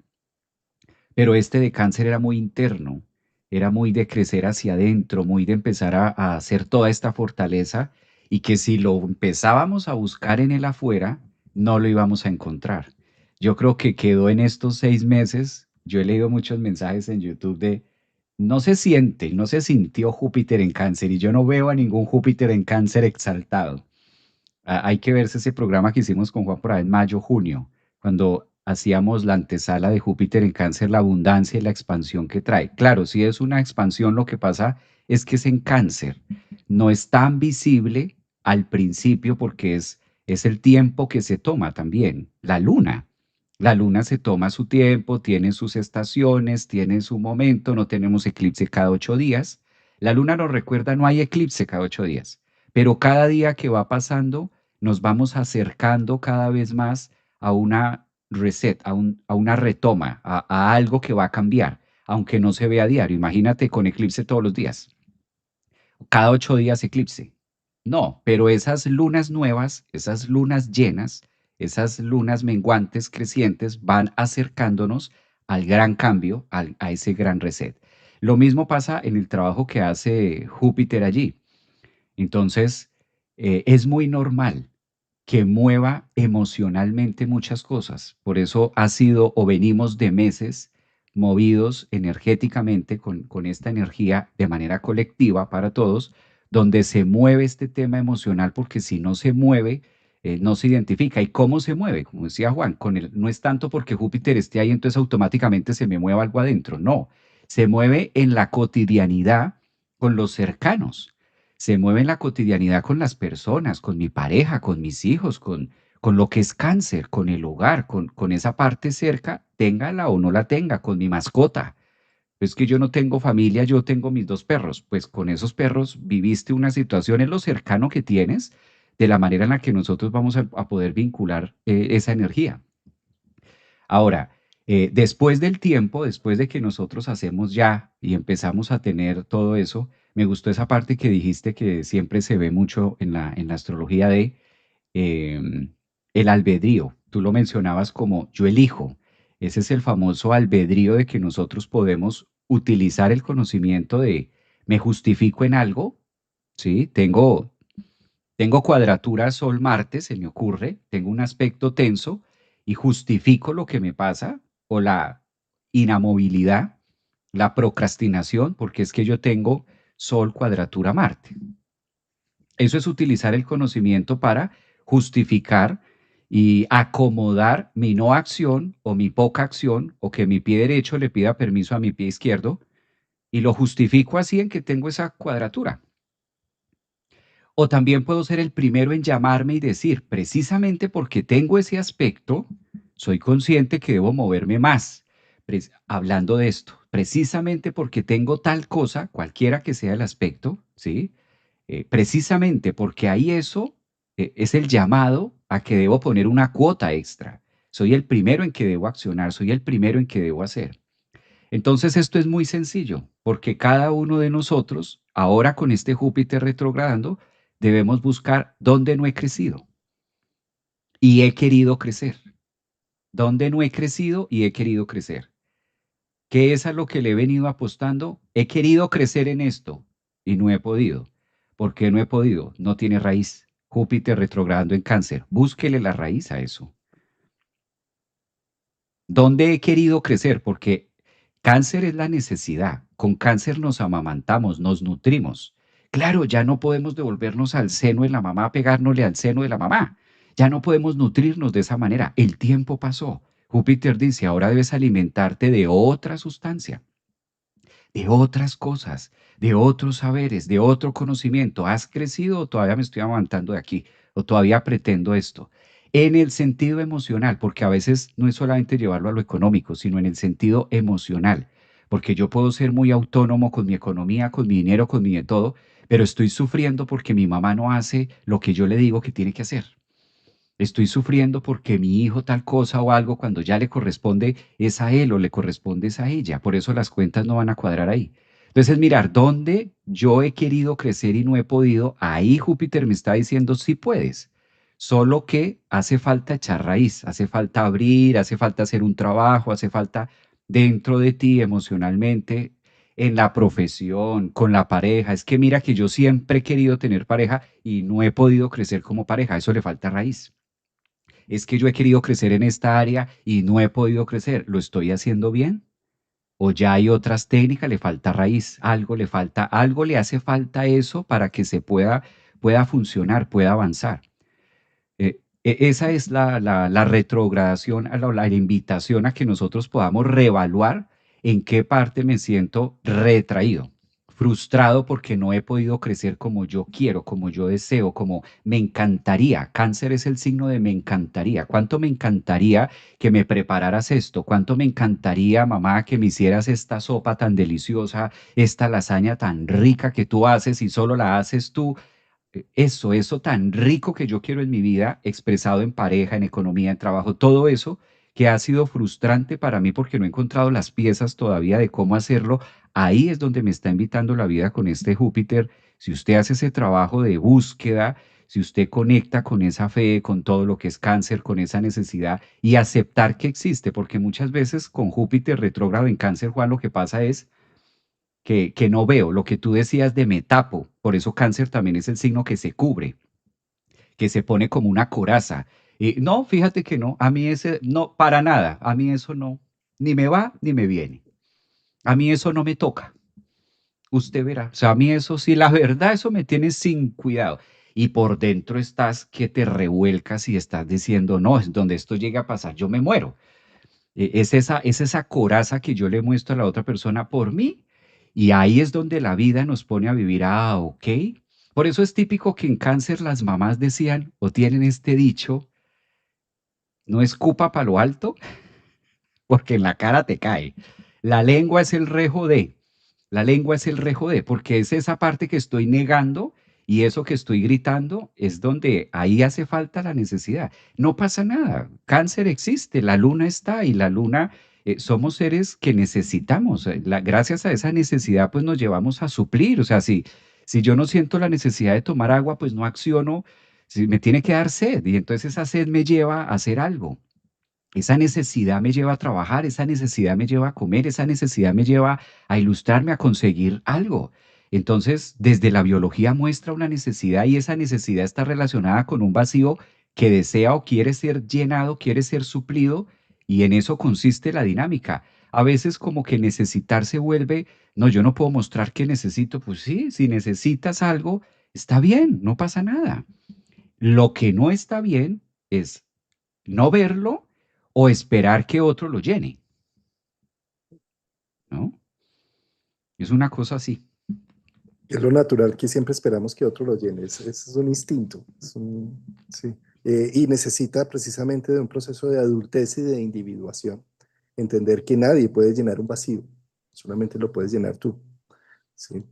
pero este de Cáncer era muy interno, era muy de crecer hacia adentro, muy de empezar a hacer toda esta fortaleza y que si lo empezábamos a buscar en el afuera, no lo íbamos a encontrar. Yo creo que quedó en estos 6 meses, yo he leído muchos mensajes en YouTube de no se siente, no se sintió Júpiter en Cáncer y yo no veo a ningún Júpiter en Cáncer exaltado. Hay que verse ese programa que hicimos con Juan por ahí en mayo, junio, cuando hacíamos la antesala de Júpiter en Cáncer, la abundancia y la expansión que trae. Claro, si es una expansión, lo que pasa es que es en Cáncer. No es tan visible al principio porque es el tiempo que se toma también. La luna. La luna se toma su tiempo, tiene sus estaciones, tiene su momento, no tenemos eclipse cada 8 días. La luna nos recuerda, no hay eclipse cada 8 días, pero cada día que va pasando nos vamos acercando cada vez más a una reset, a una retoma, a algo que va a cambiar, aunque no se vea a diario. Imagínate con eclipse todos los días, cada 8 días eclipse. No, pero esas lunas nuevas, esas lunas llenas, esas lunas menguantes crecientes van acercándonos al gran cambio, a ese gran reset. Lo mismo pasa en el trabajo que hace Júpiter allí. Entonces, es muy normal que mueva emocionalmente muchas cosas. Por eso ha sido o venimos de meses movidos energéticamente con esta energía de manera colectiva para todos, donde se mueve este tema emocional, porque si no se mueve, no se identifica. ¿Y cómo se mueve? Como decía Juan, no es tanto porque Júpiter esté ahí, entonces automáticamente se me mueva algo adentro. No, se mueve en la cotidianidad con los cercanos, se mueve en la cotidianidad con las personas, con mi pareja, con mis hijos, con lo que es Cáncer, con el hogar, con esa parte cerca, téngala o no la tenga, con mi mascota. Es que yo no tengo familia, yo tengo mis 2 perros. Pues con esos perros viviste una situación en lo cercano que tienes, de la manera en la que nosotros vamos a poder vincular esa energía. Ahora, después del tiempo, después de que nosotros hacemos ya y empezamos a tener todo eso, me gustó esa parte que dijiste que siempre se ve mucho en la astrología de el albedrío. Tú lo mencionabas como yo elijo. Ese es el famoso albedrío de que nosotros podemos utilizar el conocimiento de me justifico en algo, ¿sí? Tengo cuadratura Sol-Marte, se me ocurre, tengo un aspecto tenso y justifico lo que me pasa o la inamovilidad, la procrastinación, porque es que yo tengo Sol cuadratura Marte. Eso es utilizar el conocimiento para justificar y acomodar mi no acción o mi poca acción o que mi pie derecho le pida permiso a mi pie izquierdo y lo justifico así en que tengo esa cuadratura. O también puedo ser el primero en llamarme y decir, precisamente porque tengo ese aspecto, soy consciente que debo moverme más. Hablando de esto, precisamente porque tengo tal cosa, cualquiera que sea el aspecto, ¿sí? Precisamente porque hay eso, es el llamado a que debo poner una cuota extra. Soy el primero en que debo accionar, soy el primero en que debo hacer. Entonces esto es muy sencillo, porque cada uno de nosotros, ahora con este Júpiter retrogradando, debemos buscar dónde no he crecido y he querido crecer. ¿Dónde no he crecido y he querido crecer? ¿Qué es a lo que le he venido apostando? He querido crecer en esto y no he podido. ¿Por qué no he podido? No tiene raíz. Júpiter retrogradando en Cáncer. Búsquele la raíz a eso. ¿Dónde he querido crecer? Porque cáncer es la necesidad. Con cáncer nos amamantamos, nos nutrimos. Claro, ya no podemos devolvernos al seno de la mamá, pegárnosle al seno de la mamá. Ya no podemos nutrirnos de esa manera. El tiempo pasó. Júpiter dice, ahora debes alimentarte de otra sustancia, de otras cosas, de otros saberes, de otro conocimiento. ¿Has crecido o todavía me estoy amamantando de aquí? ¿O todavía pretendo esto? En el sentido emocional, porque a veces no es solamente llevarlo a lo económico, sino en el sentido emocional, porque yo puedo ser muy autónomo con mi economía, con mi dinero, con mi de todo, pero estoy sufriendo porque mi mamá no hace lo que yo le digo que tiene que hacer. Estoy sufriendo porque mi hijo tal cosa o algo cuando ya le corresponde es a él o le corresponde es a ella. Por eso las cuentas no van a cuadrar ahí. Entonces, mirar dónde yo he querido crecer y no he podido, ahí Júpiter me está diciendo sí puedes. Solo que hace falta echar raíz, hace falta abrir, hace falta hacer un trabajo, hace falta dentro de ti emocionalmente, en la profesión, con la pareja. Es que mira que yo siempre he querido tener pareja y no he podido crecer como pareja. Eso le falta raíz. Es que yo he querido crecer en esta área y no he podido crecer. ¿Lo estoy haciendo bien? ¿O ya hay otras técnicas? Le falta raíz, algo le falta, algo le hace falta eso para que pueda funcionar, pueda avanzar. Esa es la retrogradación, la invitación a que nosotros podamos reevaluar en qué parte me siento retraído, frustrado porque no he podido crecer como yo quiero, como yo deseo, como me encantaría. Cáncer es el signo de me encantaría. ¿Cuánto me encantaría que me prepararas esto? ¿Cuánto me encantaría, mamá, que me hicieras esta sopa tan deliciosa, esta lasaña tan rica que tú haces y solo la haces tú? Eso tan rico que yo quiero en mi vida, expresado en pareja, en economía, en trabajo, todo eso que ha sido frustrante para mí porque no he encontrado las piezas todavía de cómo hacerlo, ahí es donde me está invitando la vida con este Júpiter. Si usted hace ese trabajo de búsqueda, si usted conecta con esa fe, con todo lo que es cáncer, con esa necesidad y aceptar que existe, porque muchas veces con Júpiter retrógrado en cáncer, Juan, lo que pasa es que no veo, lo que tú decías de me tapo, por eso cáncer también es el signo que se cubre, que se pone como una coraza. Y no, fíjate que no, a mí ese, no, para nada, a mí eso no, ni me va ni me viene, a mí eso no me toca, usted verá, o sea, a mí eso sí, la verdad, eso me tiene sin cuidado. Y por dentro estás que te revuelcas y estás diciendo, no, es donde esto llega a pasar, yo me muero. Es esa coraza que yo le muestro a la otra persona por mí. Y ahí es donde la vida nos pone a vivir, ok. Por eso es típico que en cáncer las mamás decían o tienen este dicho, no escupa para lo alto, porque en la cara te cae. La lengua es el rejo de, la lengua es el rejo de, porque es esa parte que estoy negando y eso que estoy gritando es donde ahí hace falta la necesidad. No pasa nada, cáncer existe, la luna está y la luna, somos seres que necesitamos. Gracias a esa necesidad pues nos llevamos a suplir, o sea, si yo no siento la necesidad de tomar agua, pues no acciono, si me tiene que dar sed y entonces esa sed me lleva a hacer algo. Esa necesidad me lleva a trabajar, esa necesidad me lleva a comer, esa necesidad me lleva a ilustrarme, a conseguir algo. Entonces, desde la biología muestra una necesidad y esa necesidad está relacionada con un vacío que desea o quiere ser llenado, quiere ser suplido y en eso consiste la dinámica. A veces como que necesitar se vuelve, no, yo no puedo mostrar que necesito, pues sí, si necesitas algo, está bien, no pasa nada. Lo que no está bien es no verlo o esperar que otro lo llene, ¿no? Es una cosa así. Es lo natural que siempre esperamos que otro lo llene. Es un instinto. Sí. Y necesita precisamente de un proceso de adultez y de individuación. Entender que nadie puede llenar un vacío. Solamente lo puedes llenar tú. Sí.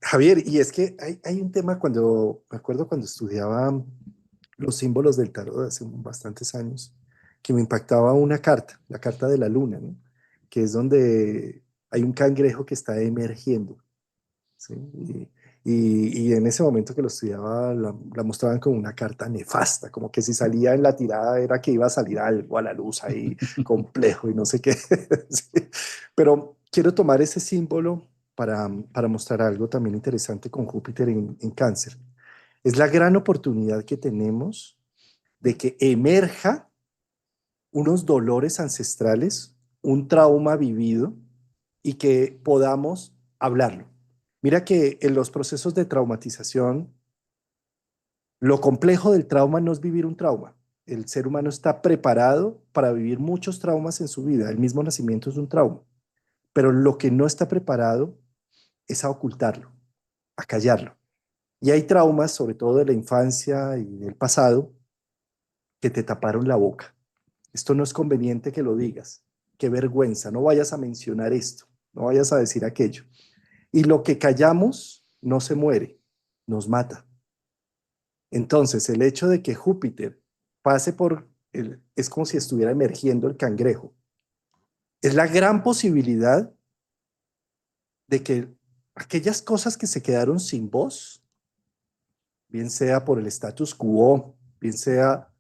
Javier, y es que hay un tema me acuerdo cuando estudiaba los símbolos del tarot hace bastantes años, que me impactaba una carta, la carta de la luna, ¿no? Que es donde hay un cangrejo que está emergiendo. ¿Sí? Y en ese momento que lo estudiaba, la mostraban como una carta nefasta, como que si salía en la tirada era que iba a salir algo a la luz ahí complejo y no sé qué. Sí. Pero quiero tomar ese símbolo para mostrar algo también interesante con Júpiter en Cáncer. Es la gran oportunidad que tenemos de que emerja unos dolores ancestrales, un trauma vivido y que podamos hablarlo. Mira que en los procesos de traumatización, lo complejo del trauma no es vivir un trauma. El ser humano está preparado para vivir muchos traumas en su vida. El mismo nacimiento es un trauma. Pero lo que no está preparado es a ocultarlo, a callarlo. Y hay traumas, sobre todo de la infancia y del pasado, que te taparon la boca. Esto no es conveniente que lo digas. Qué vergüenza, no vayas a mencionar esto, no vayas a decir aquello. Y lo que callamos no se muere, nos mata. Entonces, el hecho de que Júpiter pase es como si estuviera emergiendo el cangrejo. Es la gran posibilidad de que aquellas cosas que se quedaron sin voz, bien sea por el status quo, bien sea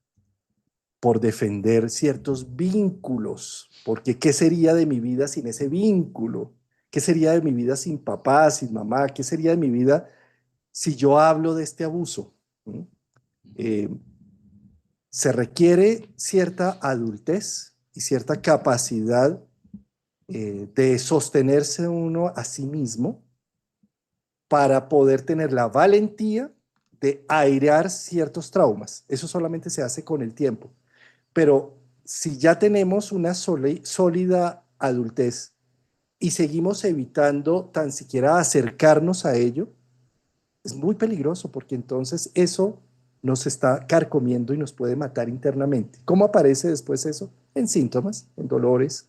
por defender ciertos vínculos, porque ¿qué sería de mi vida sin ese vínculo? ¿Qué sería de mi vida sin papá, sin mamá? ¿Qué sería de mi vida si yo hablo de este abuso? ¿Mm? Eh, Se requiere cierta adultez y cierta capacidad de sostenerse uno a sí mismo para poder tener la valentía de airear ciertos traumas. Eso solamente se hace con el tiempo. Pero si ya tenemos una sólida adultez y seguimos evitando tan siquiera acercarnos a ello, es muy peligroso porque entonces eso nos está carcomiendo y nos puede matar internamente. ¿Cómo aparece después eso? En síntomas, en dolores,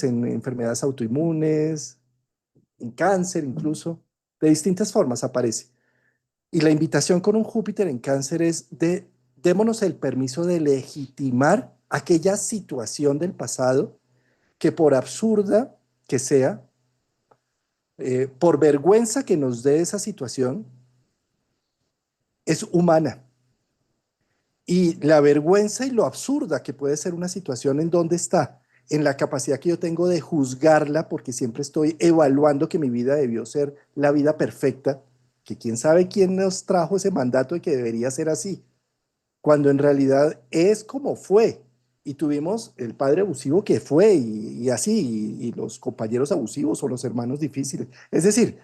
en enfermedades autoinmunes, en cáncer incluso, de distintas formas aparece. Y la invitación con un Júpiter en cáncer es démonos el permiso de legitimar aquella situación del pasado que por absurda que sea, por vergüenza que nos dé esa situación, es humana. Y la vergüenza y lo absurda que puede ser una situación en donde está, en la capacidad que yo tengo de juzgarla, porque siempre estoy evaluando que mi vida debió ser la vida perfecta, que quién sabe quién nos trajo ese mandato de que debería ser así, cuando en realidad es como fue. Y tuvimos el padre abusivo que fue y así, y los compañeros abusivos o los hermanos difíciles. Es decir,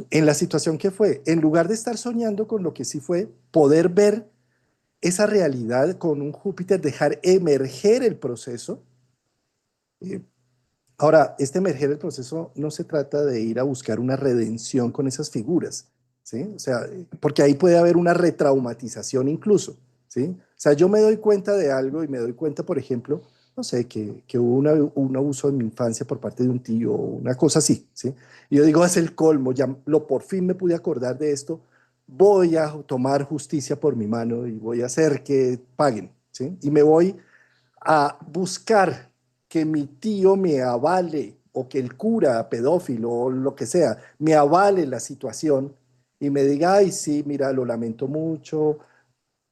en la situación que fue, en lugar de estar soñando con lo que sí fue, poder ver esa realidad con un Júpiter, dejar emerger el proceso. Eh, Ahora, este emerger el proceso no se trata de ir a buscar una redención con esas figuras, ¿sí? O sea, porque ahí puede haber una retraumatización incluso, ¿sí? O sea, yo me doy cuenta de algo y me doy cuenta, por ejemplo, no sé, que hubo un abuso en mi infancia por parte de un tío, una cosa así, ¿sí? Y yo digo, es el colmo, ya por fin me pude acordar de esto, voy a tomar justicia por mi mano y voy a hacer que paguen, ¿sí? Y me voy a buscar que mi tío me avale o que el cura pedófilo o lo que sea me avale la situación y me diga, ay, sí, mira, lo lamento mucho.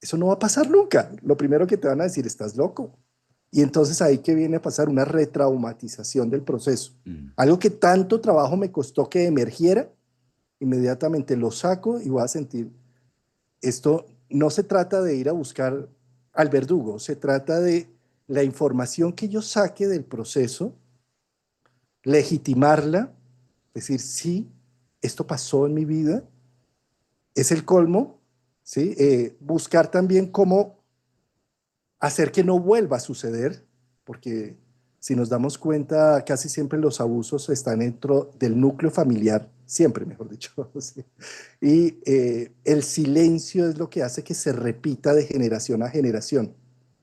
Eso no va a pasar nunca. Lo primero que te van a decir, estás loco. Y entonces ahí que viene a pasar una retraumatización del proceso. Mm. Algo que tanto trabajo me costó que emergiera, inmediatamente lo saco y voy a sentir, esto no se trata de ir a buscar al verdugo, se trata de la información que yo saque del proceso, legitimarla, decir, sí, esto pasó en mi vida, es el colmo, ¿sí? Buscar también cómo hacer que no vuelva a suceder, porque si nos damos cuenta, casi siempre los abusos están dentro del núcleo familiar, siempre, mejor dicho. ¿Sí? Y el silencio es lo que hace que se repita de generación a generación.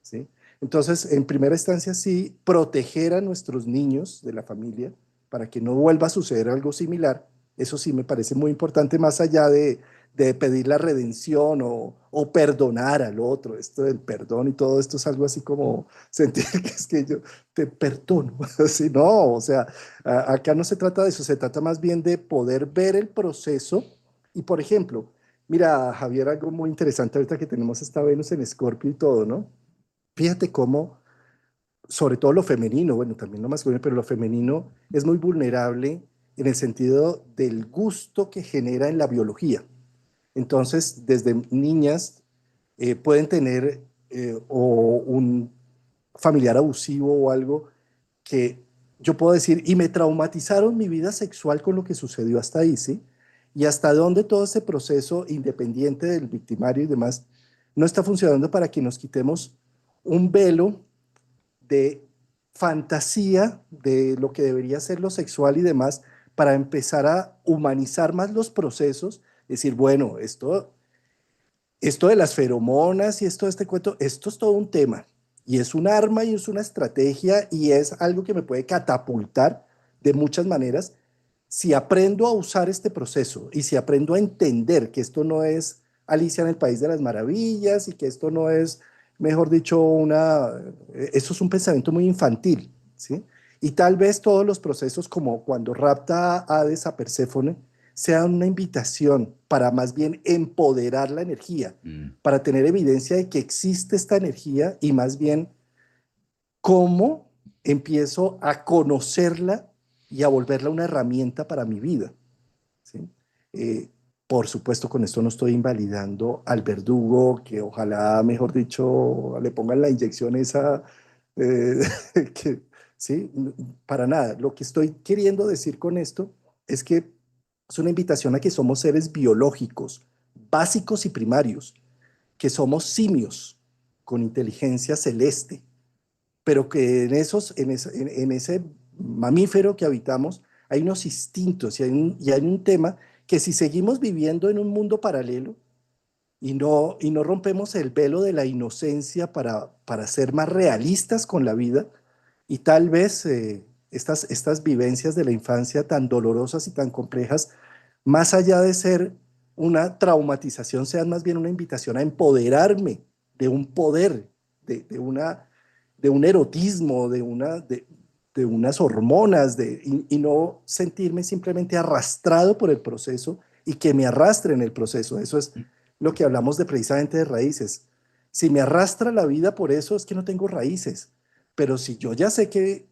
¿Sí? Entonces, en primera instancia, sí, proteger a nuestros niños de la familia para que no vuelva a suceder algo similar. Eso sí me parece muy importante, más allá de pedir la redención o perdonar al otro. Esto del perdón y todo esto es algo así como sentir que es que yo te perdono. Así, no, o sea, acá no se trata de eso, se trata más bien de poder ver el proceso. Y por ejemplo, mira, Javier, algo muy interesante ahorita que tenemos esta Venus en Escorpio y todo, ¿no? Fíjate cómo, sobre todo lo femenino, bueno, también lo masculino, pero lo femenino es muy vulnerable en el sentido del gusto que genera en la biología. Entonces, desde niñas pueden tener o un familiar abusivo o algo que yo puedo decir, y me traumatizaron mi vida sexual con lo que sucedió hasta ahí, ¿sí? Y hasta dónde todo ese proceso independiente del victimario y demás no está funcionando para que nos quitemos un velo de fantasía de lo que debería ser lo sexual y demás para empezar a humanizar más los procesos, decir, bueno, esto de las feromonas y esto de este cuento, esto es todo un tema y es un arma y es una estrategia y es algo que me puede catapultar de muchas maneras si aprendo a usar este proceso y si aprendo a entender que esto no es Alicia en el País de las Maravillas y que esto no es, mejor dicho, esto es un pensamiento muy infantil, ¿sí? Y tal vez todos los procesos como cuando rapta a Hades a Perséfone sea una invitación para más bien empoderar la energía, Mm. para tener evidencia de que existe esta energía y más bien cómo empiezo a conocerla y a volverla una herramienta para mi vida, ¿sí? Eh, por supuesto, con esto no estoy invalidando al verdugo, que ojalá, mejor dicho, le pongan la inyección esa, eh, que, ¿sí? Para nada. Lo que estoy queriendo decir con esto es que es una invitación a que somos seres biológicos, básicos y primarios, que somos simios con inteligencia celeste, pero que en ese mamífero que habitamos hay unos instintos y hay un tema que si seguimos viviendo en un mundo paralelo y no rompemos el velo de la inocencia para ser más realistas con la vida y tal vez estas vivencias de la infancia tan dolorosas y tan complejas, más allá de ser una traumatización, sean más bien una invitación a empoderarme de un poder, de una de un erotismo, de unas hormonas, y no sentirme simplemente arrastrado por el proceso y que me arrastre en el proceso. Eso es lo que hablamos de precisamente de raíces. Si me arrastra la vida por eso es que no tengo raíces, pero si yo ya sé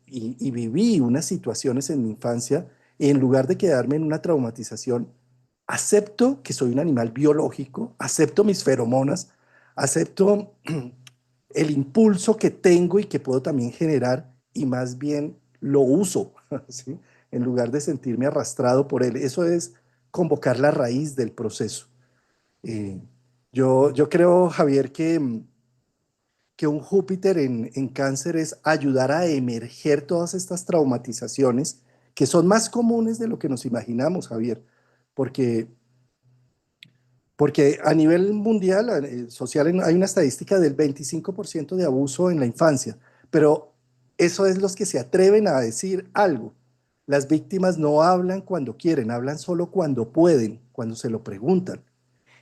y viví unas situaciones en mi infancia, en lugar de quedarme en una traumatización, acepto que soy un animal biológico, acepto mis feromonas, acepto el impulso que tengo y que puedo también generar y más bien lo uso, ¿sí? En lugar de sentirme arrastrado por él. Eso es convocar la raíz del proceso. Eh, yo creo, Javier, que un Júpiter en cáncer es ayudar a emerger todas estas traumatizaciones que son más comunes de lo que nos imaginamos, Javier, porque porque a nivel mundial, social, hay una estadística del 25% de abuso en la infancia, pero eso es los que se atreven a decir algo. Las víctimas no hablan cuando quieren, hablan solo cuando pueden, cuando se lo preguntan.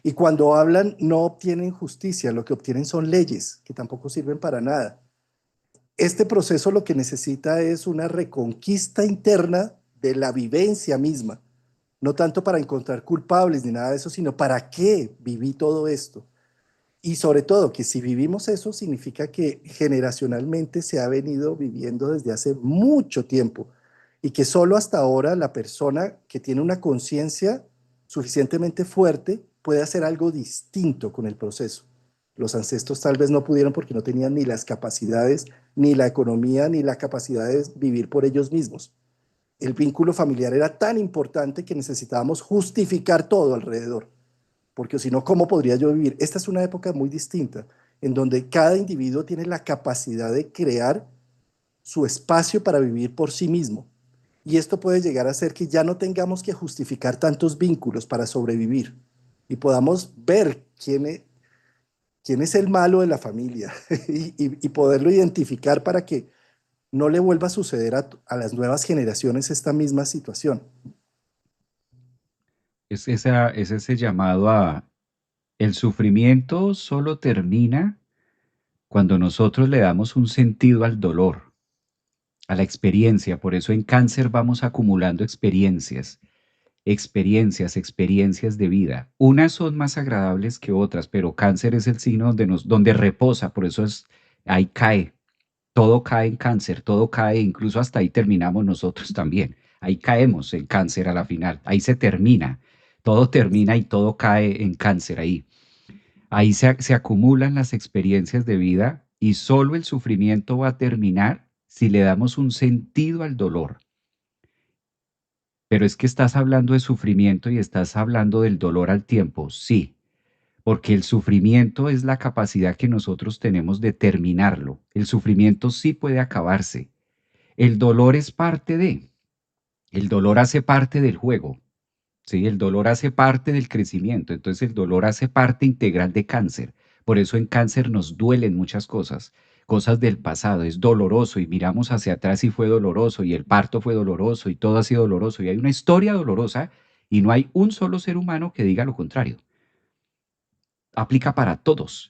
Y cuando hablan no obtienen justicia, lo que obtienen son leyes que tampoco sirven para nada. Este proceso lo que necesita es una reconquista interna de la vivencia misma, no tanto para encontrar culpables ni nada de eso, sino para qué viví todo esto. Y sobre todo que si vivimos eso significa que generacionalmente se ha venido viviendo desde hace mucho tiempo y que solo hasta ahora la persona que tiene una conciencia suficientemente fuerte puede hacer algo distinto con el proceso. Los ancestros tal vez no pudieron porque no tenían ni las capacidades, ni la economía, ni la capacidad de vivir por ellos mismos. El vínculo familiar era tan importante que necesitábamos justificar todo alrededor, porque si no, ¿cómo podría yo vivir? Esta es una época muy distinta, en donde cada individuo tiene la capacidad de crear su espacio para vivir por sí mismo. Y esto puede llegar a ser que ya no tengamos que justificar tantos vínculos para sobrevivir y podamos ver quién es el malo de la familia y poderlo identificar para que no le vuelva a suceder a las nuevas generaciones esta misma situación. Es ese llamado a el sufrimiento solo termina cuando nosotros le damos un sentido al dolor, a la experiencia. Por eso en cáncer vamos acumulando experiencias, experiencias de vida. Unas son más agradables que otras, pero cáncer es el signo donde reposa, por eso es, ahí cae, todo cae en cáncer, todo cae, incluso hasta ahí terminamos nosotros también. Ahí caemos en cáncer a la final, ahí se termina, todo termina y todo cae en cáncer ahí. Ahí se acumulan las experiencias de vida y solo el sufrimiento va a terminar si le damos un sentido al dolor. Pero es que estás hablando de sufrimiento y estás hablando del dolor al tiempo, sí, porque el sufrimiento es la capacidad que nosotros tenemos de terminarlo. El sufrimiento sí puede acabarse. El dolor es parte de, el dolor hace parte del juego, ¿sí? El dolor hace parte del crecimiento, entonces el dolor hace parte integral de cáncer. Por eso en cáncer nos duelen muchas cosas, cosas del pasado, es doloroso y miramos hacia atrás y fue doloroso y el parto fue doloroso y todo ha sido doloroso y hay una historia dolorosa y no hay un solo ser humano que diga lo contrario. Aplica para todos.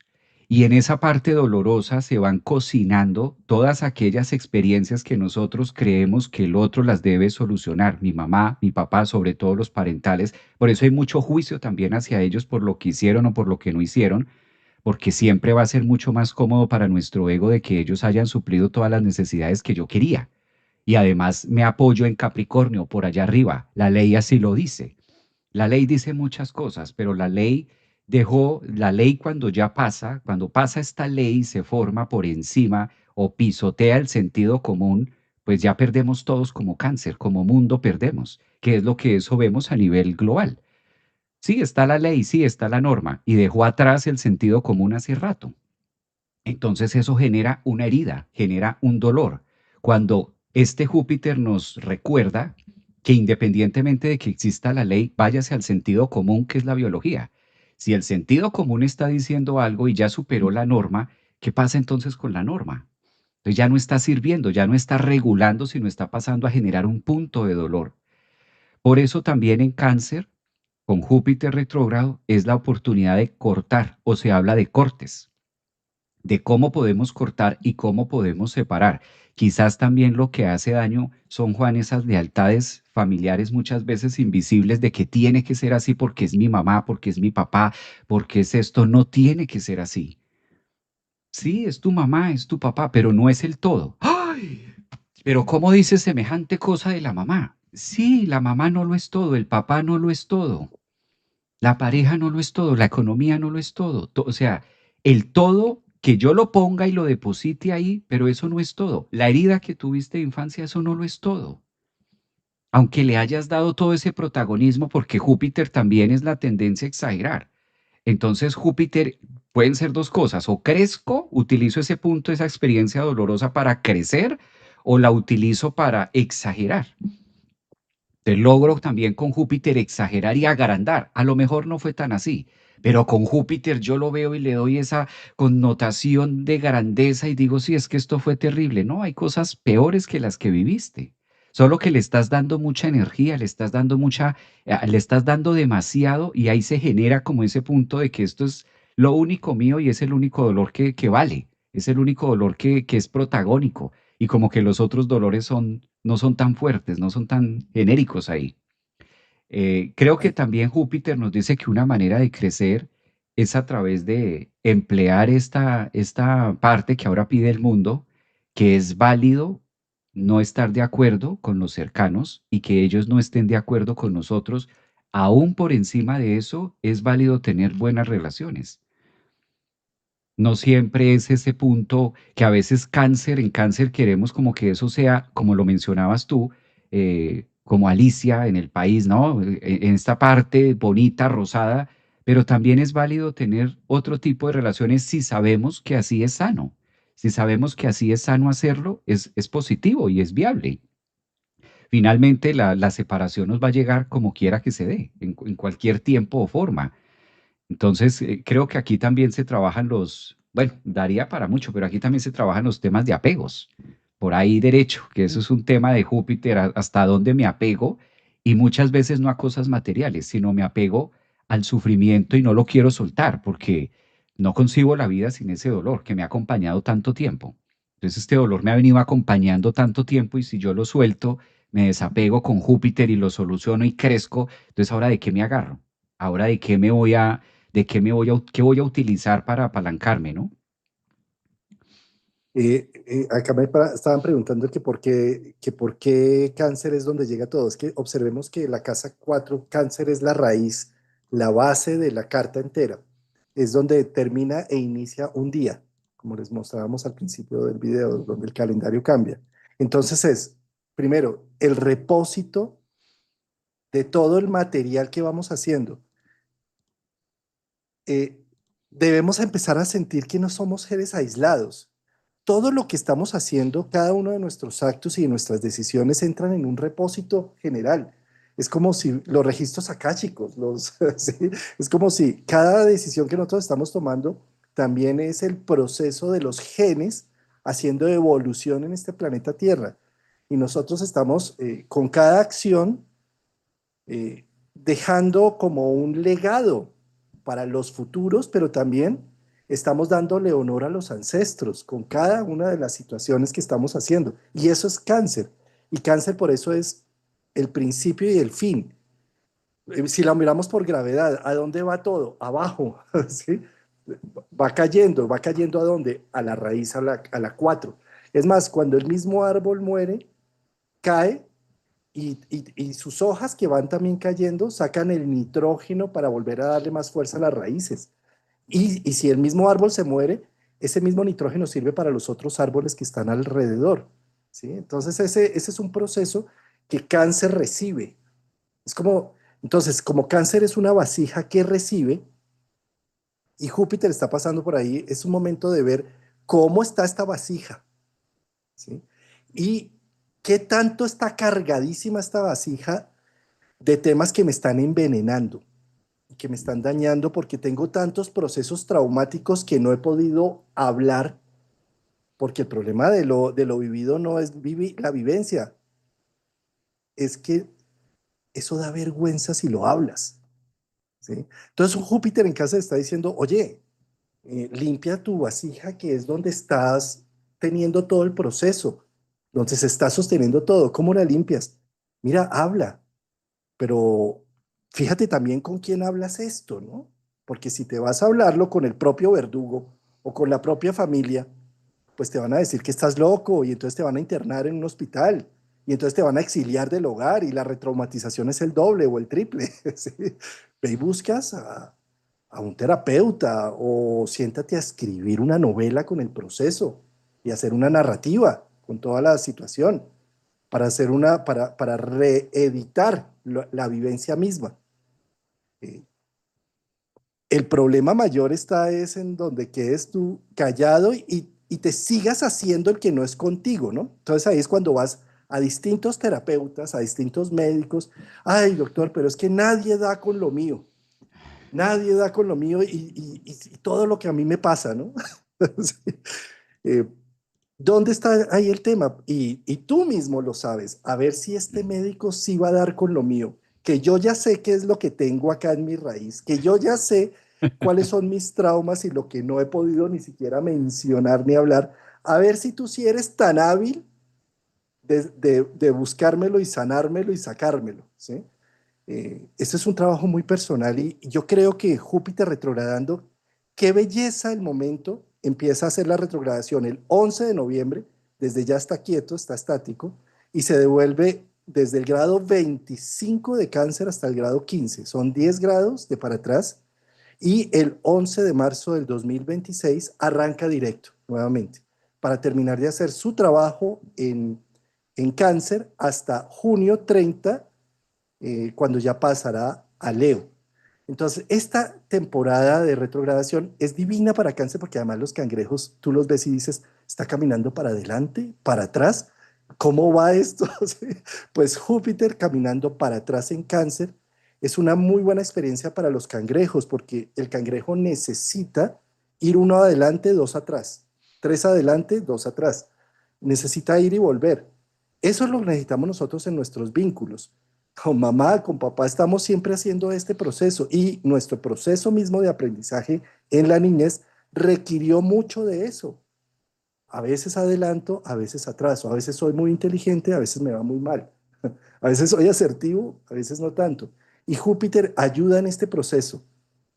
Y en esa parte dolorosa se van cocinando todas aquellas experiencias que nosotros creemos que el otro las debe solucionar, mi mamá, mi papá, sobre todo los parentales. Por eso hay mucho juicio también hacia ellos por lo que hicieron o por lo que no hicieron, porque siempre va a ser mucho más cómodo para nuestro ego de que ellos hayan suplido todas las necesidades que yo quería. Y además me apoyo en Capricornio, por allá arriba. La ley así lo dice. La ley dice muchas cosas, pero la ley cuando pasa esta ley y se forma por encima o pisotea el sentido común, pues ya perdemos todos como cáncer, como mundo perdemos, que es lo que eso vemos a nivel global. Sí, está la ley, sí, está la norma, y dejó atrás el sentido común hace rato. Entonces eso genera una herida, genera un dolor. Cuando este Júpiter nos recuerda que independientemente de que exista la ley, váyase al sentido común, que es la biología. Si el sentido común está diciendo algo y ya superó la norma, ¿qué pasa entonces con la norma? Entonces ya no está sirviendo, ya no está regulando, sino está pasando a generar un punto de dolor. Por eso también en cáncer, con Júpiter retrógrado, es la oportunidad de cortar o se habla de cortes de cómo podemos cortar y cómo podemos separar. Quizás también lo que hace daño son, Juan, esas lealtades familiares muchas veces invisibles de que tiene que ser así porque es mi mamá, porque es mi papá, porque es esto, no tiene que ser así. Sí, es tu mamá, es tu papá, pero no es el todo. ¡Ay! Pero ¿cómo dices semejante cosa de la mamá? Sí, la mamá no lo es todo, el papá no lo es todo. La pareja no lo es todo, la economía no lo es todo. O sea, el todo que yo lo ponga y lo deposite ahí, pero eso no es todo. La herida que tuviste de infancia, eso no lo es todo. Aunque le hayas dado todo ese protagonismo, porque Júpiter también es la tendencia a exagerar. Entonces, Júpiter pueden ser dos cosas, o crezco, utilizo ese punto, esa experiencia dolorosa para crecer, o la utilizo para exagerar. Logro también con Júpiter exagerar y agrandar. A lo mejor no fue tan así, pero con Júpiter yo lo veo y le doy esa connotación de grandeza y digo, sí, es que esto fue terrible. No, hay cosas peores que las que viviste. Solo que le estás dando mucha energía, le estás dando demasiado y ahí se genera como ese punto de que esto es lo único mío y es el único dolor que vale, es el único dolor que es protagónico y como que los otros dolores no son tan fuertes, no son tan genéricos ahí. Creo que Ay, también Júpiter nos dice que una manera de crecer es a través de emplear esta parte que ahora pide el mundo, que es válido no estar de acuerdo con los cercanos y que ellos no estén de acuerdo con nosotros. Aún por encima de eso, es válido tener buenas relaciones. No siempre es ese punto que a veces en cáncer queremos como que eso sea, como lo mencionabas tú, como Alicia en el país, ¿no? En esta parte bonita, rosada, pero también es válido tener otro tipo de relaciones si sabemos que así es sano. Si sabemos que así es sano hacerlo, es positivo y es viable. Finalmente, la separación nos va a llegar como quiera que se dé, en cualquier tiempo o forma. Entonces, creo que aquí también se trabajan bueno, daría para mucho, pero aquí también se trabajan los temas de apegos. Por ahí derecho, que eso es un tema de Júpiter, hasta dónde me apego, y muchas veces no a cosas materiales, sino me apego al sufrimiento y no lo quiero soltar, porque no concibo la vida sin ese dolor que me ha acompañado tanto tiempo. Entonces, este dolor me ha venido acompañando tanto tiempo y si yo lo suelto, me desapego con Júpiter y lo soluciono y crezco, entonces ahora de qué me agarro, ahora de qué me voy a qué voy a utilizar para apalancarme, ¿no? acá estaban preguntando que por qué cáncer es donde llega todo. Es que observemos que la casa 4 cáncer es la raíz, la base de la carta entera. Es donde termina e inicia un día. como les mostrábamos al principio del video, donde el calendario cambia. Entonces es, primero, el repósito de todo el material que vamos haciendo. Eh, Debemos empezar a sentir que no somos seres aislados. Todo lo que estamos haciendo, cada uno de nuestros actos y de nuestras decisiones entran en un repósito general. Es como si los registros akáshicos, ¿sí? Es como si cada decisión que nosotros estamos tomando también es el proceso de los genes haciendo evolución en este planeta Tierra. Y nosotros estamos con cada acción dejando como un legado para los futuros, pero también estamos dándole honor a los ancestros con cada una de las situaciones que estamos haciendo. Y eso es cáncer. Y cáncer por eso es el principio y el fin. Si la miramos por gravedad, ¿a dónde va todo? Abajo, ¿sí? Va cayendo ¿a dónde? A la raíz, a la 4. Es más, cuando el mismo árbol muere, cae y sus hojas que van también cayendo sacan el nitrógeno para volver a darle más fuerza a las raíces. Y si el mismo árbol se muere, ese mismo nitrógeno sirve para los otros árboles que están alrededor. ¿Sí? Entonces ese es un proceso que cáncer recibe. Es como, entonces, como cáncer es una vasija que recibe y Júpiter está pasando por ahí, es un momento de ver cómo está esta vasija. ¿Sí? Y qué tanto está cargadísima esta vasija de temas que me están envenenando y que me están dañando porque tengo tantos procesos traumáticos que no he podido hablar, porque el problema de lo vivido no es la vivencia, es que eso da vergüenza si lo hablas. ¿Sí? Entonces un Júpiter en casa está diciendo, oye, limpia tu vasija que es donde estás teniendo todo el proceso, donde se está sosteniendo todo. ¿Cómo la limpias? Mira, habla, pero fíjate también con quién hablas esto, ¿no? Porque si te vas a hablarlo con el propio verdugo o con la propia familia, pues te van a decir que estás loco y entonces te van a internar en un hospital y entonces te van a exiliar del hogar y la retraumatización es el doble o el triple. ¿Sí? Ve y buscas a un terapeuta o siéntate a escribir una novela con el proceso y hacer una narrativa con toda la situación para hacer para reeditar la vivencia misma. Eh, el problema mayor está es en donde quedes tú callado y te sigas haciendo el que no es contigo, ¿no? Entonces ahí es cuando vas a distintos terapeutas, a distintos médicos. Ay, doctor, pero es que nadie da con lo mío. Nadie da con lo mío y todo lo que a mí me pasa, ¿no? Sí. Eh, ¿Dónde está ahí el tema? Y tú mismo lo sabes. A ver si este médico sí va a dar con lo mío, que yo ya sé qué es lo que tengo acá en mi raíz, que yo ya sé cuáles son mis traumas y lo que no he podido ni siquiera mencionar ni hablar. A ver si tú sí eres tan hábil de buscármelo y sanármelo y sacármelo, ¿sí? Este es un trabajo muy personal y yo creo que Júpiter retrogradando, qué belleza el momento, empieza a hacer la retrogradación el 11 de noviembre, desde ya está quieto, está estático, y se devuelve desde el grado 25 de cáncer hasta el grado 15, son 10 grados de para atrás, y el 11 de marzo del 2026 arranca directo nuevamente para terminar de hacer su trabajo en cáncer hasta junio 30 cuando ya pasará a Leo. Entonces, esta temporada de retrogradación es divina para cáncer porque además los cangrejos, tú los ves y dices, está caminando para adelante, para atrás. ¿Cómo va esto? Sí. Pues Júpiter caminando para atrás en cáncer es una muy buena experiencia para los cangrejos porque el cangrejo necesita ir uno adelante, dos atrás, tres adelante, dos atrás. Necesita ir y volver. Eso lo necesitamos nosotros en nuestros vínculos. Con mamá, con papá, estamos siempre haciendo este proceso y nuestro proceso mismo de aprendizaje en la niñez requirió mucho de eso. A veces adelanto, a veces atraso, a veces soy muy inteligente, a veces me va muy mal, a veces soy asertivo, a veces no tanto. Y Júpiter ayuda en este proceso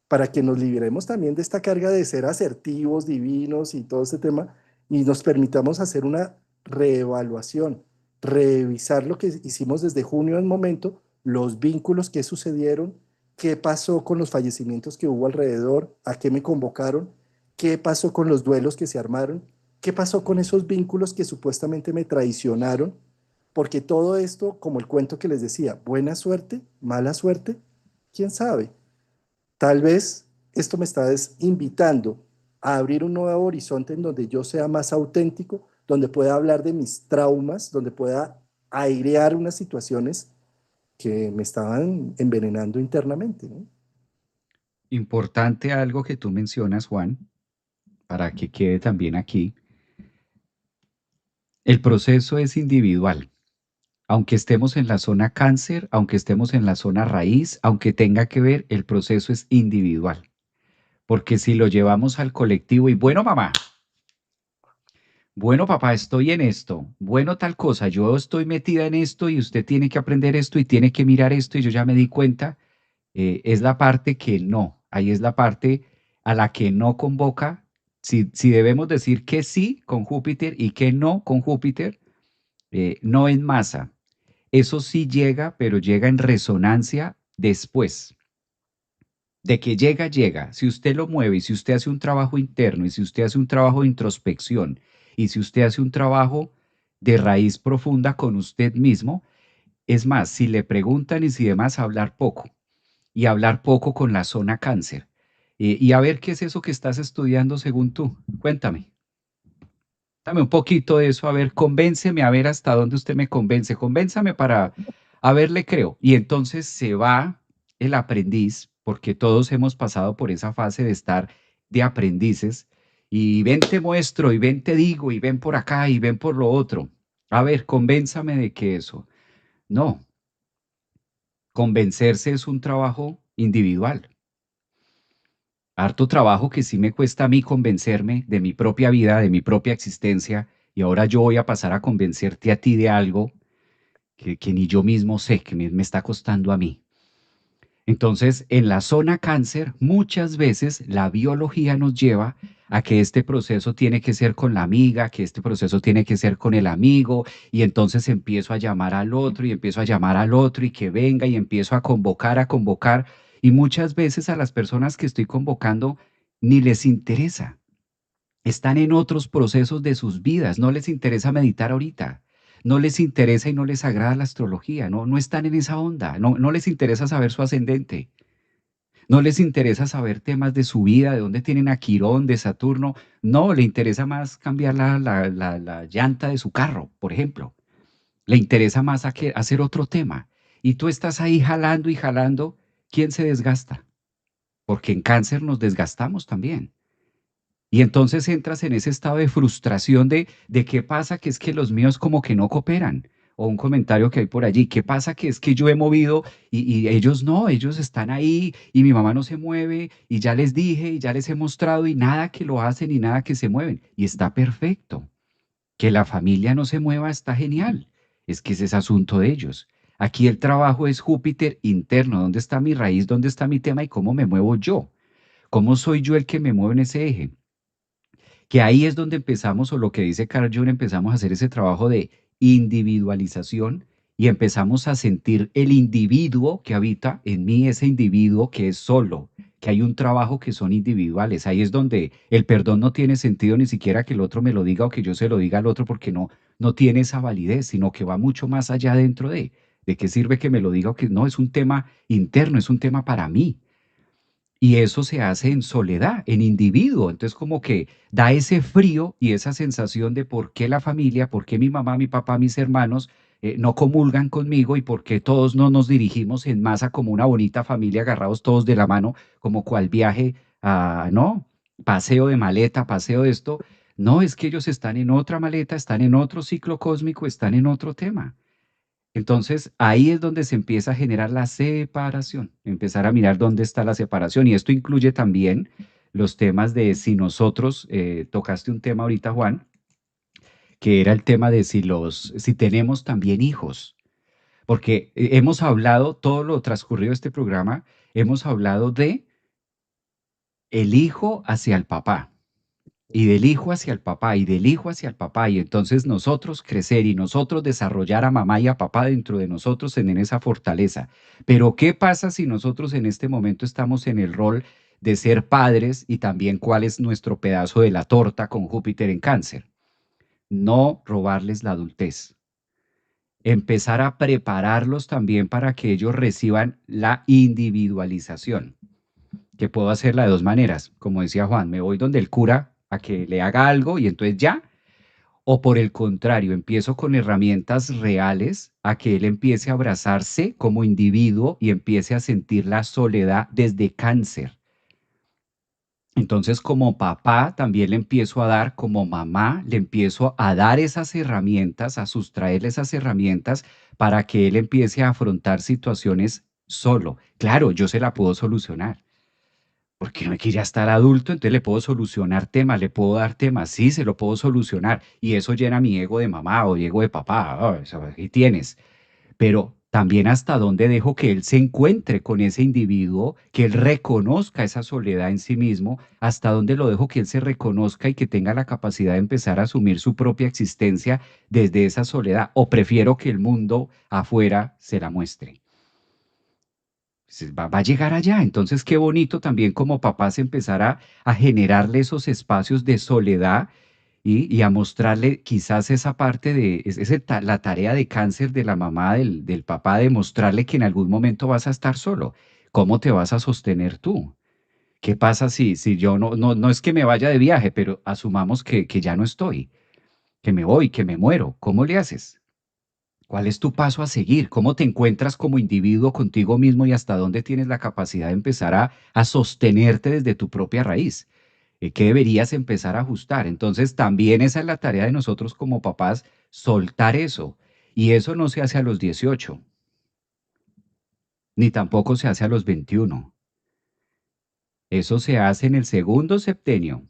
para que nos liberemos también de esta carga de ser asertivos, divinos y todo este tema y nos permitamos hacer una reevaluación, revisar lo que hicimos desde junio en momento, los vínculos que sucedieron, qué pasó con los fallecimientos que hubo alrededor, a qué me convocaron ¿Qué pasó con los duelos que se armaron? ¿Qué pasó con esos vínculos que supuestamente me traicionaron? Porque todo esto, como el cuento que les decía, buena suerte, mala suerte, quién sabe. Tal vez esto me está invitando a abrir un nuevo horizonte en donde yo sea más auténtico, donde pueda hablar de mis traumas, donde pueda airear unas situaciones que me estaban envenenando internamente, ¿no? Importante algo que tú mencionas, Juan, para que quede también aquí. El proceso es individual. Aunque estemos en la zona cáncer, aunque estemos en la zona raíz, aunque tenga que ver, el proceso es individual. Porque si lo llevamos al colectivo y bueno, mamá, bueno, papá, estoy en esto, bueno, tal cosa, yo estoy metida en esto y usted tiene que aprender esto y tiene que mirar esto y yo ya me di cuenta, es la parte que no, ahí es la parte a la que no convoca. Si debemos decir que sí con Júpiter y que no con Júpiter, no en masa. Eso sí llega, pero llega en resonancia después. De que llega, llega. Si usted lo mueve y si usted hace un trabajo interno y si usted hace un trabajo de introspección y si usted hace un trabajo de raíz profunda con usted mismo, es más, si le preguntan y si demás, hablar poco y hablar poco con la zona cáncer. Y a ver qué es eso que estás estudiando según tú. Cuéntame. Dame un poquito de eso, a ver, convénceme, a ver hasta dónde usted me convence, convénzame para, a ver, le creo. Y entonces se va el aprendiz, porque todos hemos pasado por esa fase de estar de aprendices, y ven te muestro, y ven te digo, y ven por acá, y ven por lo otro. A ver, convénzame de que eso. No, convencerse es un trabajo individual. Harto trabajo que sí me cuesta a mí convencerme de mi propia vida, de mi propia existencia, y ahora yo voy a pasar a convencerte a ti de algo que ni yo mismo sé, que me está costando a mí. Entonces, en la zona cáncer, muchas veces la biología nos lleva a que este proceso tiene que ser con la amiga, que este proceso tiene que ser con el amigo, y entonces empiezo a llamar al otro y empiezo a llamar al otro y que venga y empiezo a convocar, y muchas veces a las personas que estoy convocando ni les interesa. Están en otros procesos de sus vidas, no les interesa meditar ahorita, no les interesa y no les agrada la astrología, no están en esa onda, no les interesa saber su ascendente, no les interesa saber temas de su vida, de dónde tienen a Quirón, de Saturno, no, le interesa más cambiar la llanta de su carro, por ejemplo, le interesa más hacer otro tema. Y tú estás ahí jalando y jalando, ¿quién se desgasta? Porque en cáncer nos desgastamos también. Y entonces entras en ese estado de frustración de qué pasa, que es que los míos como que no cooperan. O un comentario que hay por allí, ¿qué pasa? Que es que yo he movido y ellos no, ellos están ahí y mi mamá no se mueve y ya les dije y ya les he mostrado y nada que lo hacen y nada que se mueven. Y está perfecto. Que la familia no se mueva está genial. Es que ese es asunto de ellos. Aquí el trabajo es Júpiter interno. ¿Dónde está mi raíz? ¿Dónde está mi tema? ¿Y cómo me muevo yo? ¿Cómo soy yo el que me mueve en ese eje? Que ahí es donde empezamos, o lo que dice Carl Jung, empezamos a hacer ese trabajo de individualización y empezamos a sentir el individuo que habita en mí, ese individuo que es solo, que hay un trabajo que son individuales. Ahí es donde el perdón no tiene sentido ni siquiera que el otro me lo diga o que yo se lo diga al otro porque no tiene esa validez, sino que va mucho más allá dentro de qué sirve que me lo diga o que no, es un tema interno, es un tema para mí. Y eso se hace en soledad, en individuo. Entonces como que da ese frío y esa sensación de por qué la familia, por qué mi mamá, mi papá, mis hermanos no comulgan conmigo y por qué todos no nos dirigimos en masa como una bonita familia agarrados todos de la mano, como cual viaje a, ¿no? Paseo de maleta, paseo de esto. No, es que ellos están en otra maleta, están en otro ciclo cósmico, están en otro tema. Entonces, ahí es donde se empieza a generar la separación, empezar a mirar dónde está la separación. Y esto incluye también los temas de si nosotros, tocaste un tema ahorita, Juan, que era el tema de si tenemos también hijos, porque hemos hablado, todo lo transcurrido de este programa, hemos hablado de el hijo hacia el papá y del hijo hacia el papá y del hijo hacia el papá y entonces nosotros crecer y nosotros desarrollar a mamá y a papá dentro de nosotros en esa fortaleza. Pero ¿qué pasa si nosotros en este momento estamos en el rol de ser padres y también cuál es nuestro pedazo de la torta con Júpiter en Cáncer. No robarles la adultez. Empezar a prepararlos también para que ellos reciban la individualización, que puedo hacerla de dos maneras. Como decía Juan, me voy donde el cura a que le haga algo y entonces ya, o por el contrario, empiezo con herramientas reales a que él empiece a abrazarse como individuo y empiece a sentir la soledad desde Cáncer. Entonces, como papá, también le empiezo a dar, como mamá, le empiezo a dar esas herramientas, a sustraerle esas herramientas para que él empiece a afrontar situaciones solo. Claro, yo se la puedo solucionar, porque no quiere estar adulto, entonces le puedo solucionar temas, le puedo dar temas, sí, se lo puedo solucionar. Y eso llena mi ego de mamá o ego de papá. Oh, eso, aquí tienes, pero también hasta dónde dejo que él se encuentre con ese individuo, que él reconozca esa soledad en sí mismo, hasta dónde lo dejo que él se reconozca y que tenga la capacidad de empezar a asumir su propia existencia desde esa soledad, o prefiero que el mundo afuera se la muestre. Va a llegar allá, entonces qué bonito también como papás empezar a generarle esos espacios de soledad y a mostrarle quizás esa parte de, la tarea de Cáncer de la mamá, del papá, de mostrarle que en algún momento vas a estar solo. ¿Cómo te vas a sostener tú? ¿Qué pasa si yo no es que me vaya de viaje, pero asumamos que ya no estoy, que me voy, que me muero? ¿Cómo le haces? ¿Cuál es tu paso a seguir? ¿Cómo te encuentras como individuo contigo mismo y hasta dónde tienes la capacidad de empezar a sostenerte desde tu propia raíz? ¿Qué deberías empezar a ajustar? Entonces, también esa es la tarea de nosotros como papás, soltar eso. Y eso no se hace a los 18, ni tampoco se hace a los 21. Eso se hace en el segundo septenio,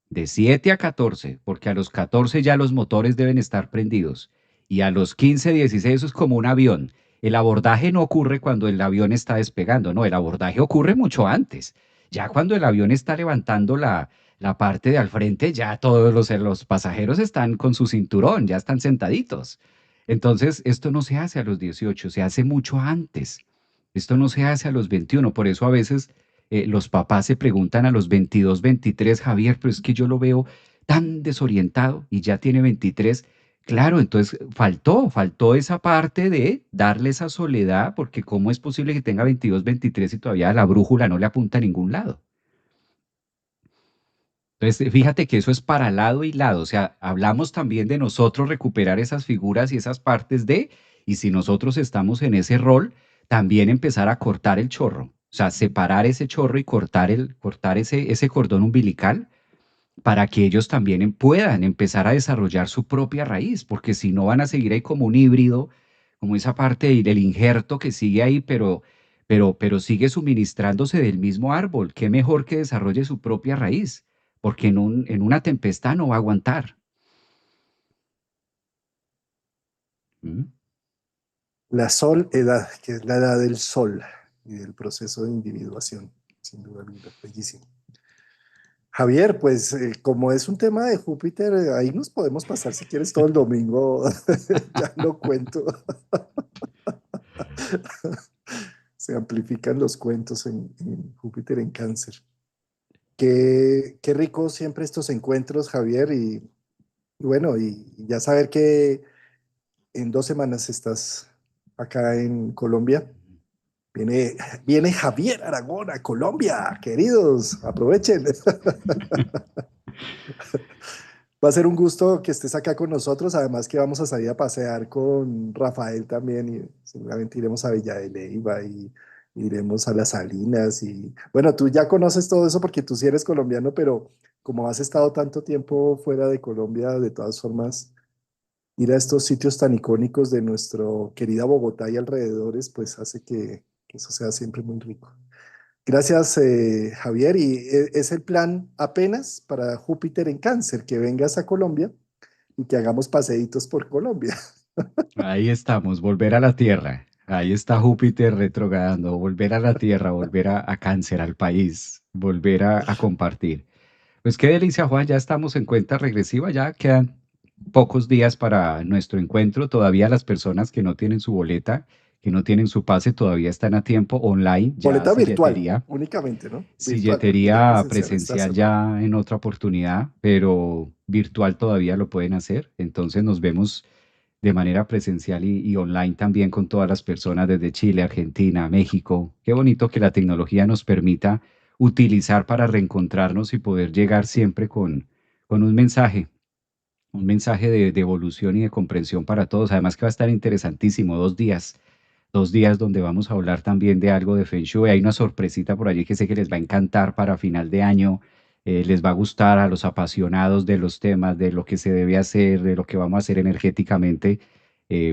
de 7 a 14, porque a los 14 ya los motores deben estar prendidos. Y a los 15, 16 eso es como un avión. El abordaje no ocurre cuando el avión está despegando, no, el abordaje ocurre mucho antes. Ya cuando el avión está levantando la parte de al frente, ya todos los pasajeros están con su cinturón, ya están sentaditos. Entonces, esto no se hace a los 18, se hace mucho antes. Esto no se hace a los 21, por eso a veces los papás se preguntan a los 22, 23, Javier, pero es que yo lo veo tan desorientado y ya tiene 23. Claro, entonces faltó esa parte de darle esa soledad, porque ¿cómo es posible que tenga 22, 23 y todavía la brújula no le apunta a ningún lado? Entonces, fíjate que eso es para lado y lado, o sea, hablamos también de nosotros recuperar esas figuras y esas partes de, y si nosotros estamos en ese rol, también empezar a cortar el chorro, o sea, separar ese chorro y cortar ese cordón umbilical para que ellos también puedan empezar a desarrollar su propia raíz, porque si no van a seguir ahí como un híbrido, como esa parte del injerto que sigue ahí, pero sigue suministrándose del mismo árbol. Qué mejor que desarrolle su propia raíz, porque en una tempestad no va a aguantar. ¿Mm? La sol edad, que es la edad del sol y del proceso de individuación, sin duda alguna, bellísimo. Javier, pues como es un tema de Júpiter, ahí nos podemos pasar si quieres todo el domingo, ya lo cuento. Se amplifican los cuentos en Júpiter en Cáncer. Qué rico siempre estos encuentros, Javier, y bueno, y ya saber que en 2 semanas estás acá en Colombia. Viene, viene Javier Aragón a Colombia, queridos, aprovechen. Va a ser un gusto que estés acá con nosotros, además que vamos a salir a pasear con Rafael también y seguramente iremos a Villa de Leyva y iremos a las Salinas y bueno, tú ya conoces todo eso porque tú sí eres colombiano, pero como has estado tanto tiempo fuera de Colombia, de todas formas, ir a estos sitios tan icónicos de nuestro querida Bogotá y alrededores, pues hace que eso sea siempre muy rico. Gracias, Javier. Y es el plan apenas para Júpiter en Cáncer, que vengas a Colombia y que hagamos paseitos por Colombia. Ahí estamos, volver a la Tierra. Ahí está Júpiter retrogradando, volver a la Tierra, volver a Cáncer, al país, volver a compartir. Pues qué delicia, Juan, ya estamos en cuenta regresiva, ya quedan pocos días para nuestro encuentro. Todavía las personas que no tienen su boleta, que no tienen su pase todavía están a tiempo online, ya Boleta virtual, silletería. únicamente, ¿no? Virtual, porque la Silletería presencial está presencial cerrada. ya en otra oportunidad, pero virtual todavía lo pueden hacer. Entonces nos vemos de manera presencial y online también con todas las personas desde Chile, Argentina, México. Qué bonito que la tecnología nos permita utilizar para reencontrarnos y poder llegar siempre con un mensaje de evolución y de comprensión para todos. Además que va a estar interesantísimo, 2 días donde vamos a hablar también de algo de Feng Shui. Hay una sorpresita por allí que sé que les va a encantar para final de año. Les va a gustar a los apasionados de los temas, de lo que se debe hacer, de lo que vamos a hacer energéticamente.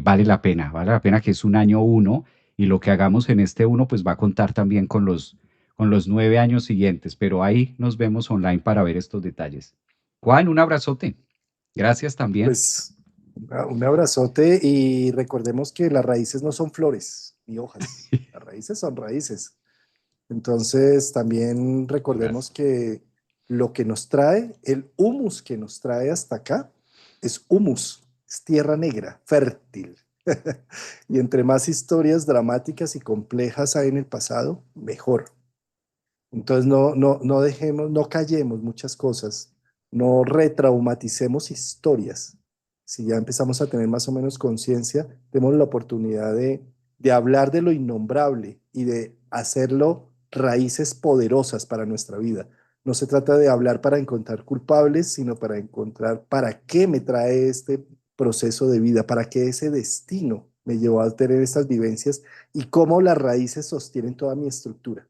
Vale la pena que es un año uno y lo que hagamos en este uno pues va a contar también con los 9 años siguientes, pero ahí nos vemos online para ver estos detalles. Juan, un abrazote. Gracias también. Pues un abrazote y recordemos que las raíces no son flores ni hojas, las raíces son raíces. Entonces también recordemos que lo que nos trae, el humus que nos trae hasta acá, es humus, es tierra negra, fértil. Y entre más historias dramáticas y complejas hay en el pasado, mejor. Entonces no dejemos, no callemos muchas cosas, no retraumaticemos historias. Si ya empezamos a tener más o menos conciencia, tenemos la oportunidad de hablar de lo innombrable y de hacerlo raíces poderosas para nuestra vida. No se trata de hablar para encontrar culpables, sino para encontrar para qué me trae este proceso de vida, para qué ese destino me llevó a tener estas vivencias y cómo las raíces sostienen toda mi estructura.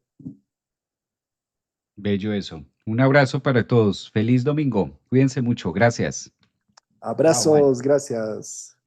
Bello eso. Un abrazo para todos. Feliz domingo. Cuídense mucho. Gracias. Chao, Juan. Abrazos, gracias.